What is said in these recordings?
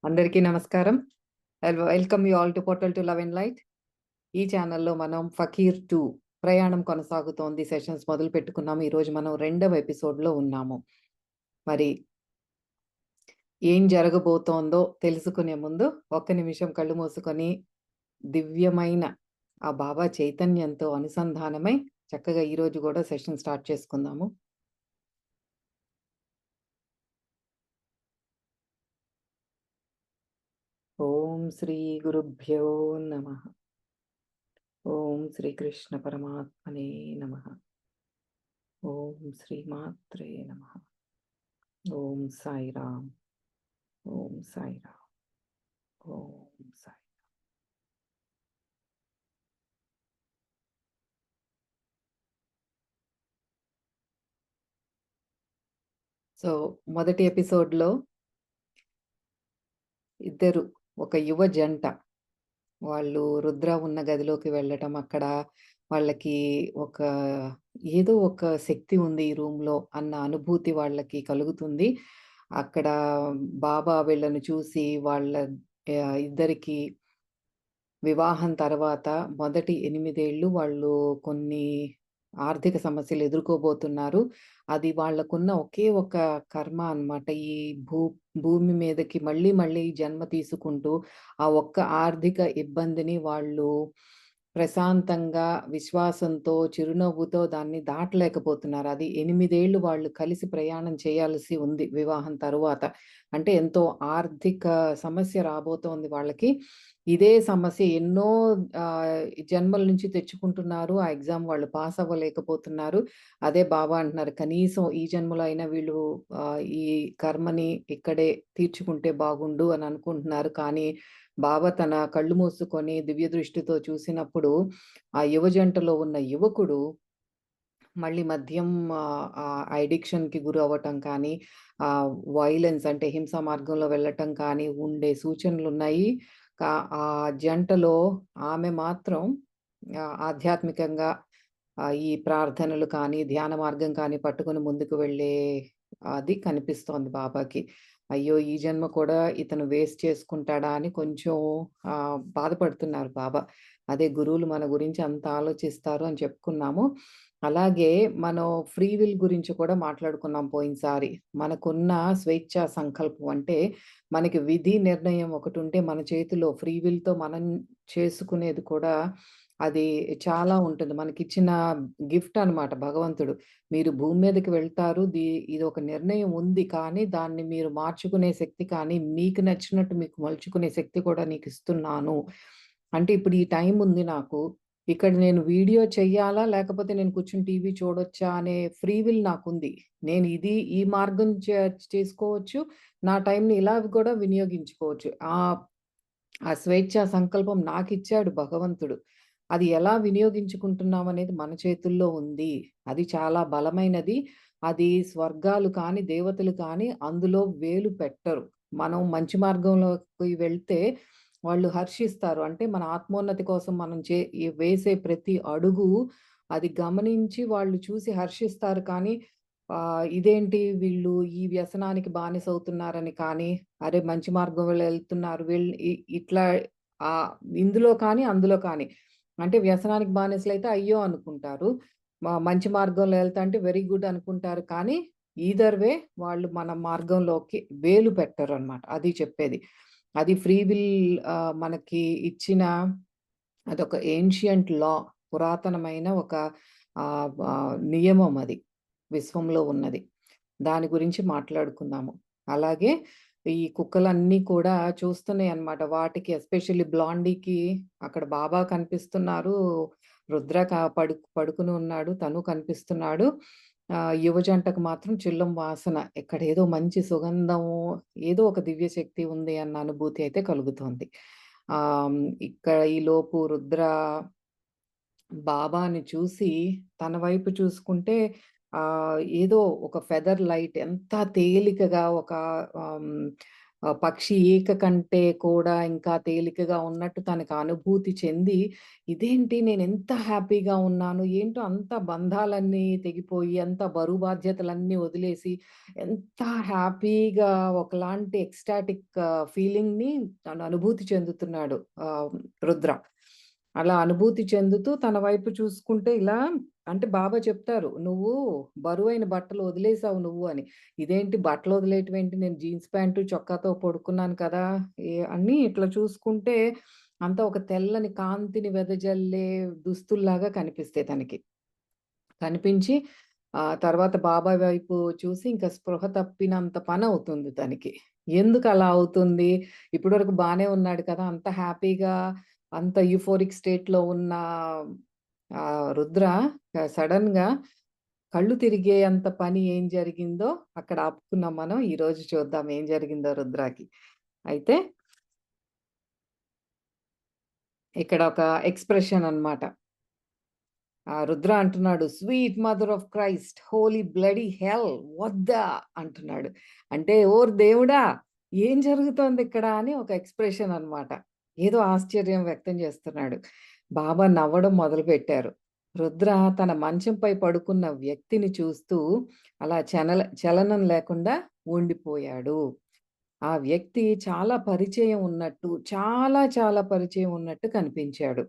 అందరికీ నమస్కారం. Welcome you all to portal to love and light. ఈ ఛానల్‌లో మనం 'ఫకీర్ 2' ప్రయాణం కొనసాగుతోంది. సెషన్స్ మొదలుపెట్టుకున్నాము. ఈరోజు మనం రెండవ ఎపిసోడ్‌లో ఉన్నాము. మరి ఏం జరగబోతోందో తెలుసుకునే ముందు ఒక్క నిమిషం కళ్ళు మూసుకొని దివ్యమైన ఆ బాబా చైతన్యంతో అనుసంధానమై చక్కగా ఈరోజు గూడా సెషన్ స్టార్ట్ చేసుకుందాము. ఓం శ్రీ గురుభ్యో నమః. ఓం శ్రీకృష్ణ పరమాత్మనే నమః. ఓం శ్రీమాత్రే నమః. ఓం సాయిరామ్. ఓం సాయిరామ్. ఓం సాయి. సో, మొదటి ఎపిసోడ్‌లో ఇద్దరు ఒక యువ జంట వాళ్ళు రుద్ర ఉన్న గదిలోకి వెళ్ళటం, అక్కడ వాళ్ళకి ఒక ఏదో ఒక శక్తి ఉంది ఈ రూమ్‌లో అన్న అనుభూతి వాళ్ళకి కలుగుతుంది. అక్కడ బాబా వీళ్ళని చూసి వాళ్ళ ఇద్దరికీ వివాహం తర్వాత మొదటి 8 ఏళ్ళు వాళ్ళు కొన్ని ఆర్థిక సమస్యలు ఎదుర్కోబోతున్నారు. అది వాళ్ళకున్న ఒకే ఒక కర్మ అన్నమాట. ఈ భూమి మీదకి మళ్ళీ మళ్ళీ జన్మ తీసుకుంటూ ఆ ఒక్క ఆర్థిక ఇబ్బందిని వాళ్ళు ప్రశాంతంగా, విశ్వాసంతో, చిరునవ్వుతో దాన్ని దాటలేకపోతున్నారు. అది 8 ఏళ్ళు వాళ్ళు కలిసి ప్రయాణం చేయాల్సి ఉంది వివాహం తరువాత. అంటే ఎంతో ఆర్థిక సమస్య రాబోతోంది వాళ్ళకి. ఇదే సమస్య ఎన్నో జన్మల నుంచి తెచ్చుకుంటున్నారు. ఆ ఎగ్జామ్ వాళ్ళు పాస్ అవ్వలేకపోతున్నారు. అదే బాబా అంటున్నారు, కనీసం ఈ జన్మలో అయినా వీళ్ళు ఈ కర్మని ఇక్కడే తీర్చుకుంటే బాగుండు అని అనుకుంటున్నారు. కానీ బాబా తన కళ్ళు మూసుకొని దివ్య దృష్టితో చూసినప్పుడు ఆ యువ జంటలో ఉన్న యువకుడు మళ్ళీ మద్యం అడిక్షన్‌కి గురవ్వటం కానీ, వయలెన్స్ అంటే హింసా మార్గంలో వెళ్ళటం కానీ ఉండే సూచనలున్నాయి. కా ఆ జంటలో ఆమె మాత్రం ఆధ్యాత్మికంగా ఈ ప్రార్థనలు కానీ, ధ్యాన మార్గం కానీ పట్టుకొని ముందుకు వెళ్ళే అది కనిపిస్తోంది బాబాకి. అయ్యో! ఈ జన్మ కూడా ఇతను వేస్ట్ చేసుకుంటాడా అని కొంచెం బాధపడుతున్నారు బాబా. అదే గురువులు మన గురించి అంత ఆలోచిస్తారు అని చెప్పుకున్నాము. అలాగే మనం ఫ్రీ విల్ గురించి కూడా మాట్లాడుకున్నాం పోయినసారి. మనకున్న స్వేచ్ఛా సంకల్పం అంటే మనకి విధి నిర్ణయం ఒకటుంటే మన చేతిలో ఫ్రీ విల్‌తో మనం చేసుకునేది కూడా అది చాలా ఉంటుంది. మనకిచ్చిన గిఫ్ట్ అనమాట భగవంతుడు. మీరు భూమి మీదకి వెళ్తారు. ఇదొక నిర్ణయం ఉంది. కానీ దాన్ని మీరు మార్చుకునే శక్తి కానీ, మీకు నచ్చినట్టు మీకు మలుచుకునే శక్తి కూడా నీకిస్తున్నాను. అంటే ఇప్పుడు ఈ టైం ఉంది నాకు. ఇక్కడ నేను వీడియో చెయ్యాలా? లేకపోతే నేను కూర్చొని టీవీ చూడొచ్చా? అనే ఫ్రీ విల్ నాకుంది. నేను ఈ మార్గం చేసుకోవచ్చు. నా టైంని ఇలా కూడా వినియోగించుకోవచ్చు. ఆ స్వేచ్ఛా సంకల్పం నాకిచ్చాడు భగవంతుడు. అది ఎలా వినియోగించుకుంటున్నామనేది మన చేతుల్లో ఉంది. అది చాలా బలమైనది. అది స్వర్గాలు కానీ, దేవతలు కానీ అందులో వేలు పెట్టరు. మనం మంచి మార్గంలోకి వెళ్తే వాళ్ళు హర్షిస్తారు. అంటే మన ఆత్మోన్నతి కోసం మనం వేసే ప్రతి అడుగు అది గమనించి వాళ్ళు చూసి హర్షిస్తారు. కానీ ఇదేంటి వీళ్ళు ఈ వ్యసనానికి బానిసవుతున్నారని కానీ, అరే! మంచి మార్గంలో ఎళ్తున్నారు వీళ్ళు ఇట్లా ఆహ్, ఇందులో కానీ, అందులో కానీ. అంటే వ్యసనానికి బానిసలైతే అయ్యో! అనుకుంటారు. మంచి మార్గంలో ఎళ్తాంటే వెరీ గుడ్ అనుకుంటారు. కానీ ఈదర్ వే వాళ్ళు మన మార్గంలోకి వేలు పెట్టరనమాట. అది చెప్పేది. అది ఫ్రీ విల్ మనకి ఇచ్చిన అదొక ఏన్షియంట్ లా. పురాతనమైన ఒక నియమం అది. విశ్వంలో ఉన్నది. దాని గురించి మాట్లాడుకుందాము. అలాగే ఈ కుక్కలన్నీ కూడా చూస్తున్నాయన్నమాట. వాటికి ఎస్పెషల్లీ బ్లాండీకి అక్కడ బాబా కనిపిస్తున్నారు. రుద్ర పడుకుని ఉన్నాడు. తను కనిపిస్తున్నాడు. యువ జంటకు మాత్రం చిల్లం వాసన. ఇక్కడేదో మంచి సుగంధము, ఏదో ఒక దివ్య శక్తి ఉంది అన్న అనుభూతి అయితే కలుగుతోంది. ఇక్కడ ఈలోపు రుద్ర బాబాని చూసి తన వైపు చూసుకుంటే ఏదో ఒక ఫెదర్ లైట్ ఎంత తేలికగా ఒక ఆహ్, పక్షి ఈక కంటే కూడా ఇంకా తేలికగా ఉన్నట్టు తనకు అనుభూతి చెంది, ఇదేంటి నేనెంత హ్యాపీగా ఉన్నాను, ఏంటో అంత బంధాలన్నీ తెగిపోయి, అంత బరువు బాధ్యతలన్నీ వదిలేసి, ఎంత హ్యాపీగా ఒకలాంటి ఎక్స్టాటిక్ ఫీలింగ్‌ని తను అనుభూతి చెందుతున్నాడు రుద్ర. అలా అనుభూతి చెందుతూ తన వైపు చూసుకుంటే ఇలా అంటే బాబా చెప్తారు, "నువ్వు బరువైన బట్టలు వదిలేసావు నువ్వు" అని. ఇదేంటి బట్టలు వదిలేయటం ఏంటి? నేను జీన్స్ ప్యాంటు, చొక్కాతో పడుకున్నాను కదా! అని ఇట్లా చూసుకుంటే అంతా ఒక తెల్లని కాంతిని వెదజల్లే దుస్తుల్లాగా కనిపిస్తాయి తనకి. కనిపించి తర్వాత బాబాయ్ వైపు చూసి ఇంక స్పృహ తప్పినంత పనవుతుంది తనకి. ఎందుకలా అవుతుంది? ఇప్పటివరకు బానే ఉన్నాడు కదా! అంత హ్యాపీగా, అంత యూఫోరిక్ స్టేట్‌లో ఉన్న రుద్ర సడెన్‌గా కళ్ళు తిరిగేంత పని ఏం జరిగిందో అక్కడ ఆపుకున్నాం మనం. ఈరోజు చూద్దాం ఏం జరిగిందో రుద్రాకి. అయితే ఇక్కడ ఒక ఎక్స్‌ప్రెషన్ అన్నమాట. రుద్ర అంటున్నాడు, "sweet mother of Christ, holy bloody hell what the" అంటున్నాడు. అంటే ఓరి దేవుడా! ఏం జరుగుతోందిక్కడ అని ఒక ఎక్స్‌ప్రెషన్ అన్నమాట. ఏదో ఆశ్చర్యం వ్యక్తం చేస్తున్నాడు. బాబా నవ్వడం మొదలుపెట్టారు. రుద్ర తన మంచంపై పడుకున్న వ్యక్తిని చూస్తూ అలా చలనం లేకుండా ఉండిపోయాడు. ఆ వ్యక్తి చాలా పరిచయం ఉన్నట్టు, చాలా చాలా పరిచయం ఉన్నట్టు కనిపించాడు.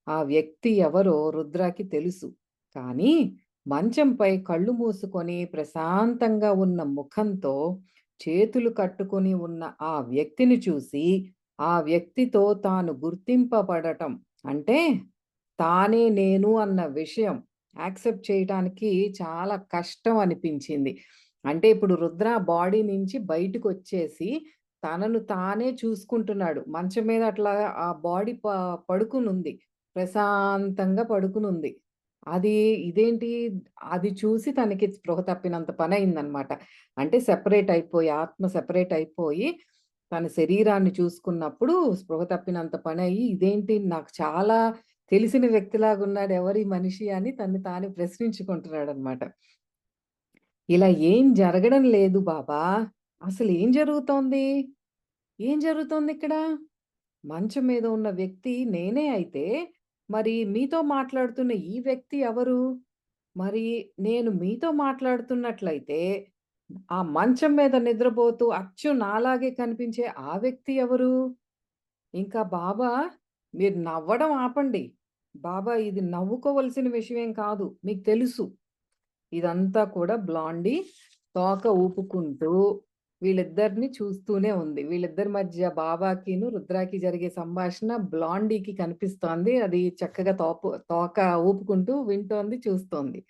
ఆ వ్యక్తి ఎవరో రుద్రకి తెలుసు. కానీ మంచంపై కళ్ళు మూసుకొని ప్రశాంతంగా ఉన్న ముఖంతో చేతులు కట్టుకొని ఉన్న ఆ వ్యక్తిని చూసి, ఆ వ్యక్తితో తాను గుర్తింపబడటం అంటే తానే నేను అన్న విషయం యాక్సెప్ట్ చేయటానికి చాలా కష్టం అనిపించింది. అంటే ఇప్పుడు రుద్ర బాడీ నుంచి బయటకొచ్చేసి తనను తానే చూసుకుంటున్నాడు. మంచం మీద అట్లా ఆ బాడీ పడుకునుంది. ప్రశాంతంగా పడుకునుంది. అది ఇదేంటి అది చూసి తనకి స్పృహ తప్పినంత పనయిందనమాట. అంటే సెపరేట్ అయిపోయి, ఆత్మ సెపరేట్ అయిపోయి, తన శరీరాన్ని చూసుకున్నప్పుడు స్పృహ తప్పినంత పనయ్యి, ఇదేంటి నాకు చాలా తెలిసిన వ్యక్తిలాగున్నాడు ఎవరీ మనిషి అని తన్ని తాను ప్రశ్నించుకుంటున్నాడనమాట. ఇలా ఏం జరగడం లేదు బాబా! అసలేం జరుగుతోంది? ఏం జరుగుతోందిక్కడ? మంచం మీద ఉన్న వ్యక్తి నేనే అయితే, మరి మీతో మాట్లాడుతున్న ఈ వ్యక్తి ఎవరు? మరి నేను మీతో మాట్లాడుతున్నట్లయితే, ఆ మంచం మీద నిద్రపోతూ అచ్చు నాలాగే కనిపించే ఆ వ్యక్తి ఎవరు? ఇంకా బాబా మీరు నవ్వడం ఆపండి. బాబా ఇది నవ్వుకోవలసిన విషయం కాదు. మీకు తెలుసు. ఇదంతా కూడా బ్లాండీ తోక ఊపుకుంటూ వీళ్ళిద్దరిని చూస్తూనే ఉంది. వీళ్ళిద్దరి మధ్య బాబాకిను, రుద్రాకి జరిగే సంభాషణ బ్లాండీకి కనిపిస్తోంది. అది చక్కగా తోక ఊపుకుంటూ వింటోంది, చూస్తోంది.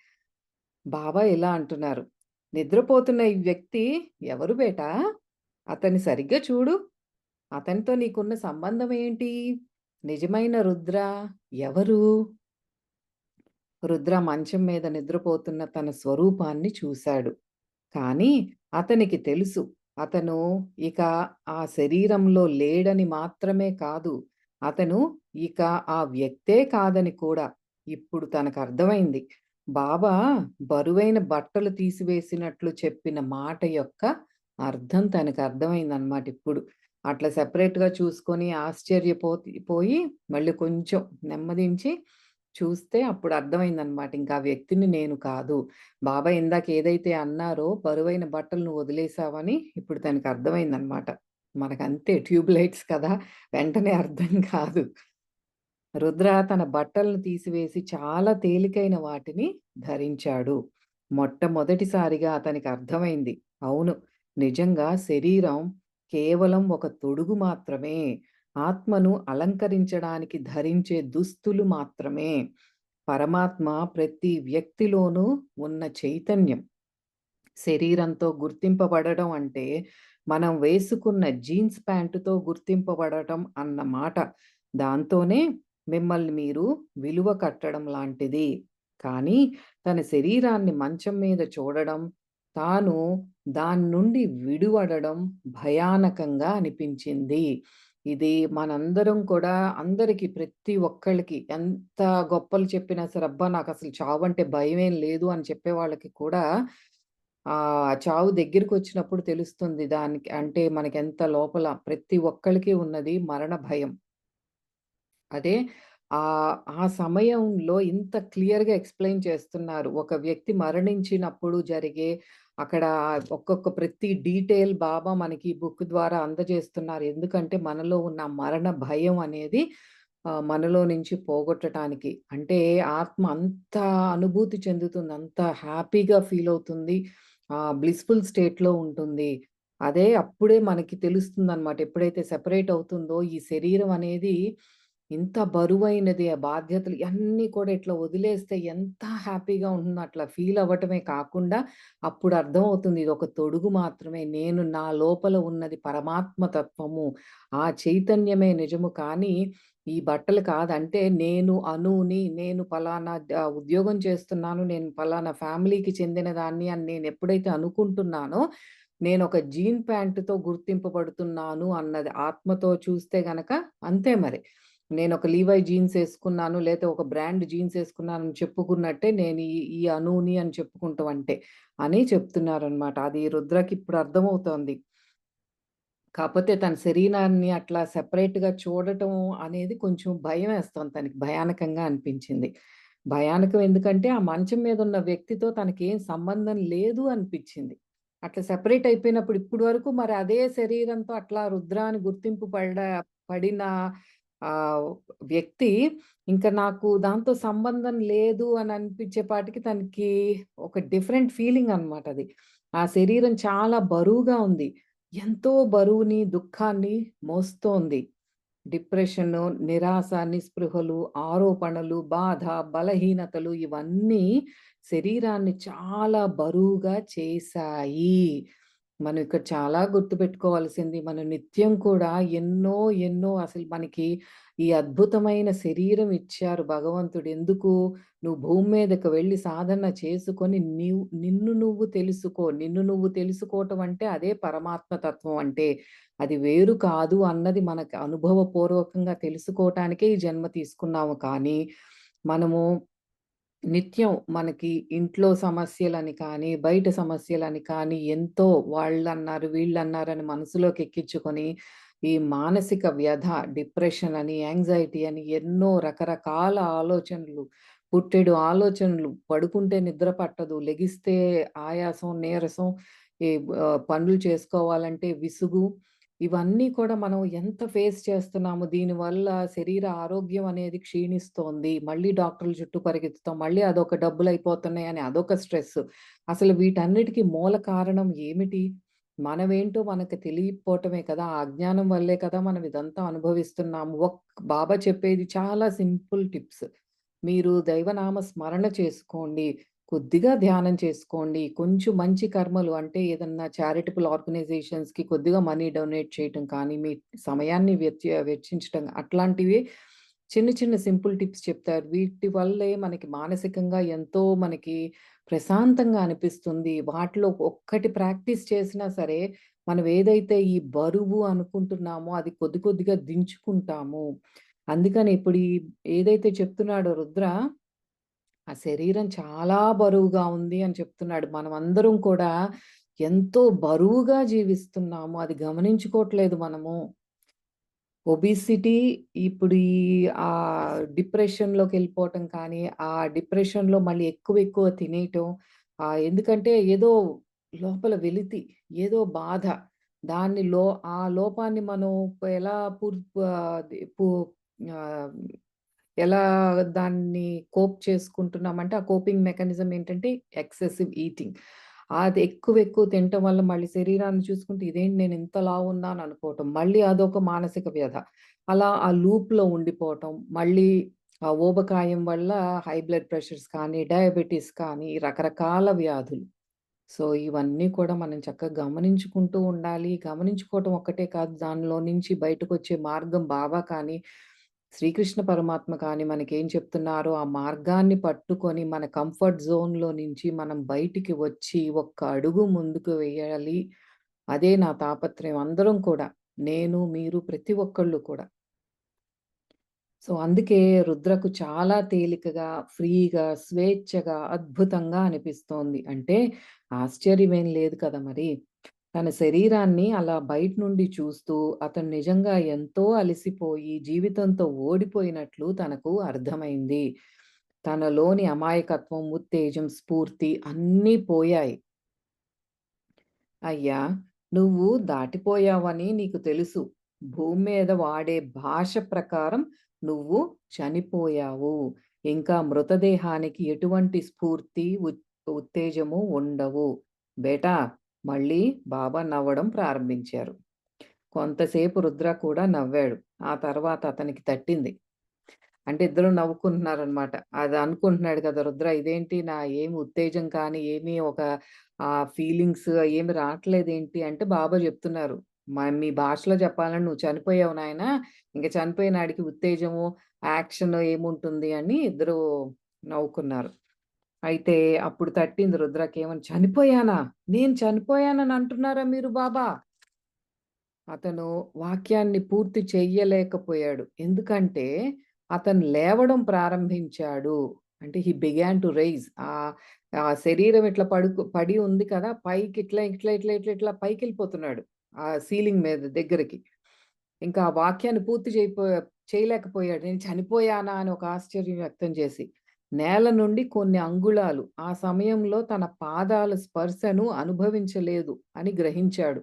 బాబా ఇలా అంటున్నారు, "నిద్రపోతున్న ఈ వ్యక్తి ఎవరు బేటా? అతన్ని సరిగ్గా చూడు. అతనితో నీకున్న సంబంధం ఏంటి? నిజమైన రుద్ర ఎవరు?" రుద్ర మంచం మీద నిద్రపోతున్న తన స్వరూపాన్ని చూశాడు. కానీ అతనికి తెలుసు. అతను ఇక ఆ శరీరంలో లేడని మాత్రమే కాదు, అతను ఇక ఆ వ్యక్తే కాదని కూడా ఇప్పుడు తనకర్థమైంది. బాబా బరువైన బట్టలు తీసివేసినట్లు చెప్పిన మాట యొక్క అర్థం తనకర్థమైందనమాట ఇప్పుడు. అట్లా సెపరేట్‌గా చూసుకొని పోయి మళ్ళీ కొంచెం నెమ్మదించి చూస్తే అప్పుడు అర్థమైందనమాట. ఇంకా ఆ వ్యక్తిని నేను కాదు. బాబాయ్ ఇందాక ఏదైతే అన్నారో బరువైన బట్టలు నువ్వు వదిలేసావని ఇప్పుడు తనకి అర్థమైందనమాట. మనకంతే ట్యూబ్ లైట్స్ కదా! వెంటనే అర్థం కాదు. రుద్ర తన బట్టలను తీసివేసి చాలా తేలికైన వాటిని ధరించాడు. మొట్టమొదటిసారిగా అతనికి అర్థమైంది. అవును, నిజంగా శరీరం కేవలం ఒక తొడుగు మాత్రమే. ఆత్మను అలంకరించడానికి ధరించే దుస్తులు మాత్రమే. పరమాత్మ ప్రతి వ్యక్తిలోనూ ఉన్న చైతన్యం. శరీరంతో గుర్తింపబడడం అంటే, మనం వేసుకున్న జీన్స్ ప్యాంటుతో గుర్తింపబడటం అన్న మాట. దాంతోనే మిమ్మల్ని మీరు విలువ కట్టడం లాంటిది. కానీ తన శరీరాన్ని మంచం మీద చూడడం, తాను దాన్నుండి విడివడడం భయానకంగా అనిపించింది. ఇది మనందరం కూడా అందరికి ప్రతి ఒక్కళ్ళకి ఎంత గొప్పలు చెప్పినా సరే, అబ్బా! నాకసలు చావంటే భయమేం లేదు అని చెప్పే వాళ్ళకి కూడా చావు దగ్గరికొచ్చినప్పుడు తెలుస్తుంది దానికి అంటే మనకెంత లోపల ప్రతి ఒక్కళ్ళకి ఉన్నది మరణ భయం. అదే ఆ సమయంలో ఇంత క్లియర్‌గా ఎక్స్‌ప్లెయిన్ చేస్తున్నారు. ఒక వ్యక్తి మరణించినప్పుడు జరిగే అక్కడ ఒక్కొక్క ప్రతి డీటెయిల్ బాబా మనకి ఈ బుక్ ద్వారా అందజేస్తున్నారు. ఎందుకంటే మనలో ఉన్న మరణ భయం అనేది మనలో నుంచి పోగొట్టటానికి. అంటే ఆత్మ అంత అనుభూతి చెందుతుంది. అంత హ్యాపీగా ఫీల్ అవుతుంది. బ్లిస్‌ఫుల్ స్టేట్‌లో ఉంటుంది. అదే అప్పుడే మనకి తెలుస్తుందనమాట. ఎప్పుడైతే సెపరేట్ అవుతుందో ఈ శరీరం అనేది ఇంత బరువైనది, ఆ బాధ్యతలు ఇయన్నీ కూడా ఇట్లా వదిలేస్తే ఎంత హ్యాపీగా ఉంటుందో అట్లా ఫీల్ అవ్వటమే కాకుండా, అప్పుడు అర్థమవుతుంది ఇదొక తొడుగు మాత్రమే. నేను నా లోపల ఉన్నది పరమాత్మ తత్వము. ఆ చైతన్యమే నిజము కానీ, ఈ బట్టలు కాదు. అంటే నేను అనుని, నేను పలానా ఉద్యోగం చేస్తున్నాను, నేను పలానా ఫ్యామిలీకి చెందిన దాన్ని అని నేనెప్పుడైతే అనుకుంటున్నానో, నేనొక జీన్ ప్యాంట్‌తో గుర్తింపబడుతున్నాను అన్నది ఆత్మతో చూస్తే గనక అంతే మరి. నేనొక లీవై జీన్స్ ఏసుకున్నాను, లేతే ఒక బ్రాండ్ జీన్స్ ఏసుకున్నానని చెప్పుకున్నట్టే నేను ఈ అనూని అని చెప్పుకుంటం అంటే, అని చెప్తున్నారనమాట. అది రుద్రకిప్పుడు అర్థమవుతోంది. కాపోతే తన శరీరాన్ని అట్లా సెపరేట్‌గా చూడటం అనేది కొంచెం భయమేస్తోంది తనకి. భయానకంగా అనిపించింది. భయానకం ఎందుకంటే, ఆ మంచం మీదున్న వ్యక్తితో తనకేం సంబంధం లేదు అనిపిచ్చింది. అట్లా సెపరేట్ అయిపోయినప్పుడు ఇప్పటి వరకు మరి అదే శరీరంతో అట్లా రుద్ర అని గుర్తింపు పడిన ఆహ్, వ్యక్తి ఇంక నాకు దాంతో సంబంధం లేదు అని అనిపించేపాటికి తనకి ఒక డిఫరెంట్ ఫీలింగ్ అనమాట అది. ఆ శరీరం చాలా బరువుగా ఉంది. ఎంతో బరువుని, దుఃఖాన్ని మోస్తోంది. డిప్రెషను, నిరాశ, నిస్పృహలు, ఆరోపణలు, బాధ, బలహీనతలు ఇవన్నీ శరీరాన్ని చాలా బరువుగా చేశాయి. మనం ఇక్కడ చాలా గుర్తుపెట్టుకోవాల్సింది మనం నిత్యం కూడా ఎన్నో, ఎన్నో అసలు మనకి ఈ అద్భుతమైన శరీరం ఇచ్చారు భగవంతుడు. ఎందుకు? నువ్వు భూమి మీదకి వెళ్లి సాధన చేసుకొని నిన్ను నువ్వు తెలుసుకో. నిన్ను నువ్వు తెలుసుకోవటం అంటే అదే పరమాత్మ తత్వం అంటే. అది వేరు కాదు అన్నది మనకు అనుభవపూర్వకంగా తెలుసుకోవటానికే ఈ జన్మ తీసుకున్నాము కానీ, మనము నిత్యం మనకి ఇంట్లో సమస్యలని కానీ, బయట సమస్యలని కానీ, ఎంతో వాళ్ళన్నారు, వీళ్ళన్నారని మనసులోకి ఎక్కించుకొని, ఈ మానసిక వ్యధ, డిప్రెషన్ అని, యాంగ్జైటీ అని ఎన్నో రకరకాల ఆలోచనలు, పుట్టెడు ఆలోచనలు, పడుకుంటే నిద్ర పట్టదు, లెగిస్తే ఆయాసం, నీరసం, ఈ పనులు చేసుకోవాలంటే విసుగు, ఇవన్నీ కూడా మనం ఎంత ఫేస్ చేస్తున్నాము. దీనివల్ల శరీర ఆరోగ్యం అనేది క్షీణిస్తోంది. మళ్ళీ డాక్టర్ల చుట్టూ పరిగెత్తుతాం. మళ్ళీ అదొక డబ్బులయిపోతున్నాయని అదొక స్ట్రెస్. అసలు వీటన్నిటికి మూల కారణం ఏమిటి? మనమేంటో మనకు తెలియకపోవటమే కదా! ఆ అజ్ఞానం వల్లే కదా మనం ఇదంతా అనుభవిస్తున్నాము. బాబా చెప్పేది చాలా సింపుల్ టిప్స్. మీరు దైవనామ స్మరణ చేసుకోండి. కొద్దిగా ధ్యానం చేసుకోండి. కొంచెం మంచి కర్మలు అంటే ఏదన్నా చారిటబుల్ ఆర్గనైజేషన్స్‌కి కొద్దిగా మనీ డొనేట్ చేయటం కానీ, మీ సమయాన్ని వెచ్చించటం అట్లాంటివి చిన్న చిన్న సింపుల్ టిప్స్ చెప్తారు. వీటి వల్లే మనకి మానసికంగా ఎంతో మనకి ప్రశాంతంగా అనిపిస్తుంది. వాటిలో ఒక్కటి ప్రాక్టీస్ చేసినా సరే, మనం ఏదైతే ఈ బరువు అనుకుంటున్నామో అది కొద్ది కొద్దిగా దించుకుంటాము. అందుకని ఇప్పుడు ఏదైతే చెప్తున్నాడో రుద్ర ఆ శరీరం చాలా బరువుగా ఉంది అని చెప్తున్నాడు. మనమందరం కూడా ఎంతో బరువుగా జీవిస్తున్నాము. అది గమనించుకోవట్లేదు మనము. ఒబిసిటీ ఇప్పుడు డిప్రెషన్‌లోకెళ్ళిపోవటం కానీ, ఆ డిప్రెషన్‌లో మళ్ళీ ఎక్కువ ఎక్కువ తినేయటం. ఎందుకంటే ఏదో లోపల వెలితి, ఏదో బాధ. దాన్ని ఆ లోపాన్ని మనం ఎలా అది ఆహ్ ఎలా దాన్ని కోప్ చేసుకుంటున్నామంటే, ఆ కోపింగ్ మెకానిజం ఏంటంటే ఎక్సెసివ్ ఈటింగ్. అది ఎక్కువ ఎక్కువ తినటం వల్ల మళ్ళీ శరీరాన్ని చూసుకుంటే ఇదేంటి నేను ఇంత లావున్నాను అనుకోవటం. మళ్ళీ అదొక మానసిక వ్యధ. అలా ఆ లూప్‌లో ఉండిపోవటం. మళ్ళీ ఆ ఊబకాయం వల్ల హై బ్లడ్ ప్రెషర్స్ కానీ, డయాబెటిస్ కానీ రకరకాల వ్యాధులు. సో, ఇవన్నీ కూడా మనం చక్కగా గమనించుకుంటూ ఉండాలి. గమనించుకోవటం ఒక్కటే కాదు, దానిలో నుంచి బయటకొచ్చే మార్గం బాబా కానీ, శ్రీకృష్ణ పరమాత్మ కానీ మనకేం చెప్తున్నారో ఆ మార్గాన్ని పట్టుకొని మన కంఫర్ట్ జోన్‌లో నుంచి మనం బయటికి వచ్చి ఒక్క అడుగు ముందుకు వేయాలి. అదే నా తాపత్రయం. అందరం కూడా నేను, మీరు ప్రతి ఒక్కళ్ళు కూడా. సో, అందుకే రుద్రకు చాలా తేలికగా, ఫ్రీగా, స్వేచ్ఛగా, అద్భుతంగా అనిపిస్తోంది. అంటే ఆశ్చర్యమేం లేదు కదా మరి. తన శరీరాన్ని అలా బయట నుండి చూస్తూ, అతను నిజంగా ఎంతో అలసిపోయి, జీవితంతో ఓడిపోయినట్లు తనకు అర్థమైంది. తనలోని అమాయకత్వం, ఉత్తేజం, స్ఫూర్తి అన్నీ పోయాయి. అయ్యా! నువ్వు దాటిపోయావని నీకు తెలుసు. భూమి మీద వాడే భాష ప్రకారం నువ్వు చనిపోయావు. ఇంకా మృతదేహానికి ఎటువంటి స్ఫూర్తి, ఉత్తేజము ఉండవు. బేటా మళ్ళీ బాబా నవ్వడం ప్రారంభించారు. కొంతసేపు రుద్ర కూడా నవ్వాడు. ఆ తర్వాత అతనికి తట్టింది. అంటే ఇద్దరు నవ్వుకుంటున్నారనమాట. అది అనుకుంటున్నాడు కదా! రుద్ర ఇదేంటి ఏమి ఉత్తేజం కానీ, ఏమి ఒక ఫీలింగ్స్ ఏమి రాట్లేదేంటి అంటే బాబా జెప్తున్నారు. మీ భాషలో చెప్పాలంటే "నువ్వు చనిపోయావు నాయనా. ఇంక చనిపోయినాడికి ఉత్తేజము, యాక్షన్ ఏముంటుంది" అని ఇద్దరు నవ్వుకున్నారు. అయితే అప్పుడు తట్టింది రుద్రకేమని "చనిపోయానా? నేను చనిపోయానని అంటున్నారా మీరు బాబా?" అతను వాక్యాన్ని పూర్తి చెయ్యలేకపోయాడు. ఎందుకంటే, అతను లేవడం ప్రారంభించాడు. అంటే హి బిగాన్ టు రైజ్. ఆ శరీరం ఇట్లా పడి ఉంది కదా! పైకి ఇట్లా పైకెళ్ళిపోతున్నాడు. ఆ సీలింగ్ మీద దగ్గరికి. ఇంకా ఆ వాక్యాన్ని పూర్తి చేయలేకపోయాడు. నేను చనిపోయానా అని ఒక ఆశ్చర్యం వ్యక్తం చేసి. నేల నుండి కొన్ని అంగుళాలు ఆ సమయంలో తన పాదాల స్పర్శను అనుభవించలేదు అని గ్రహించాడు.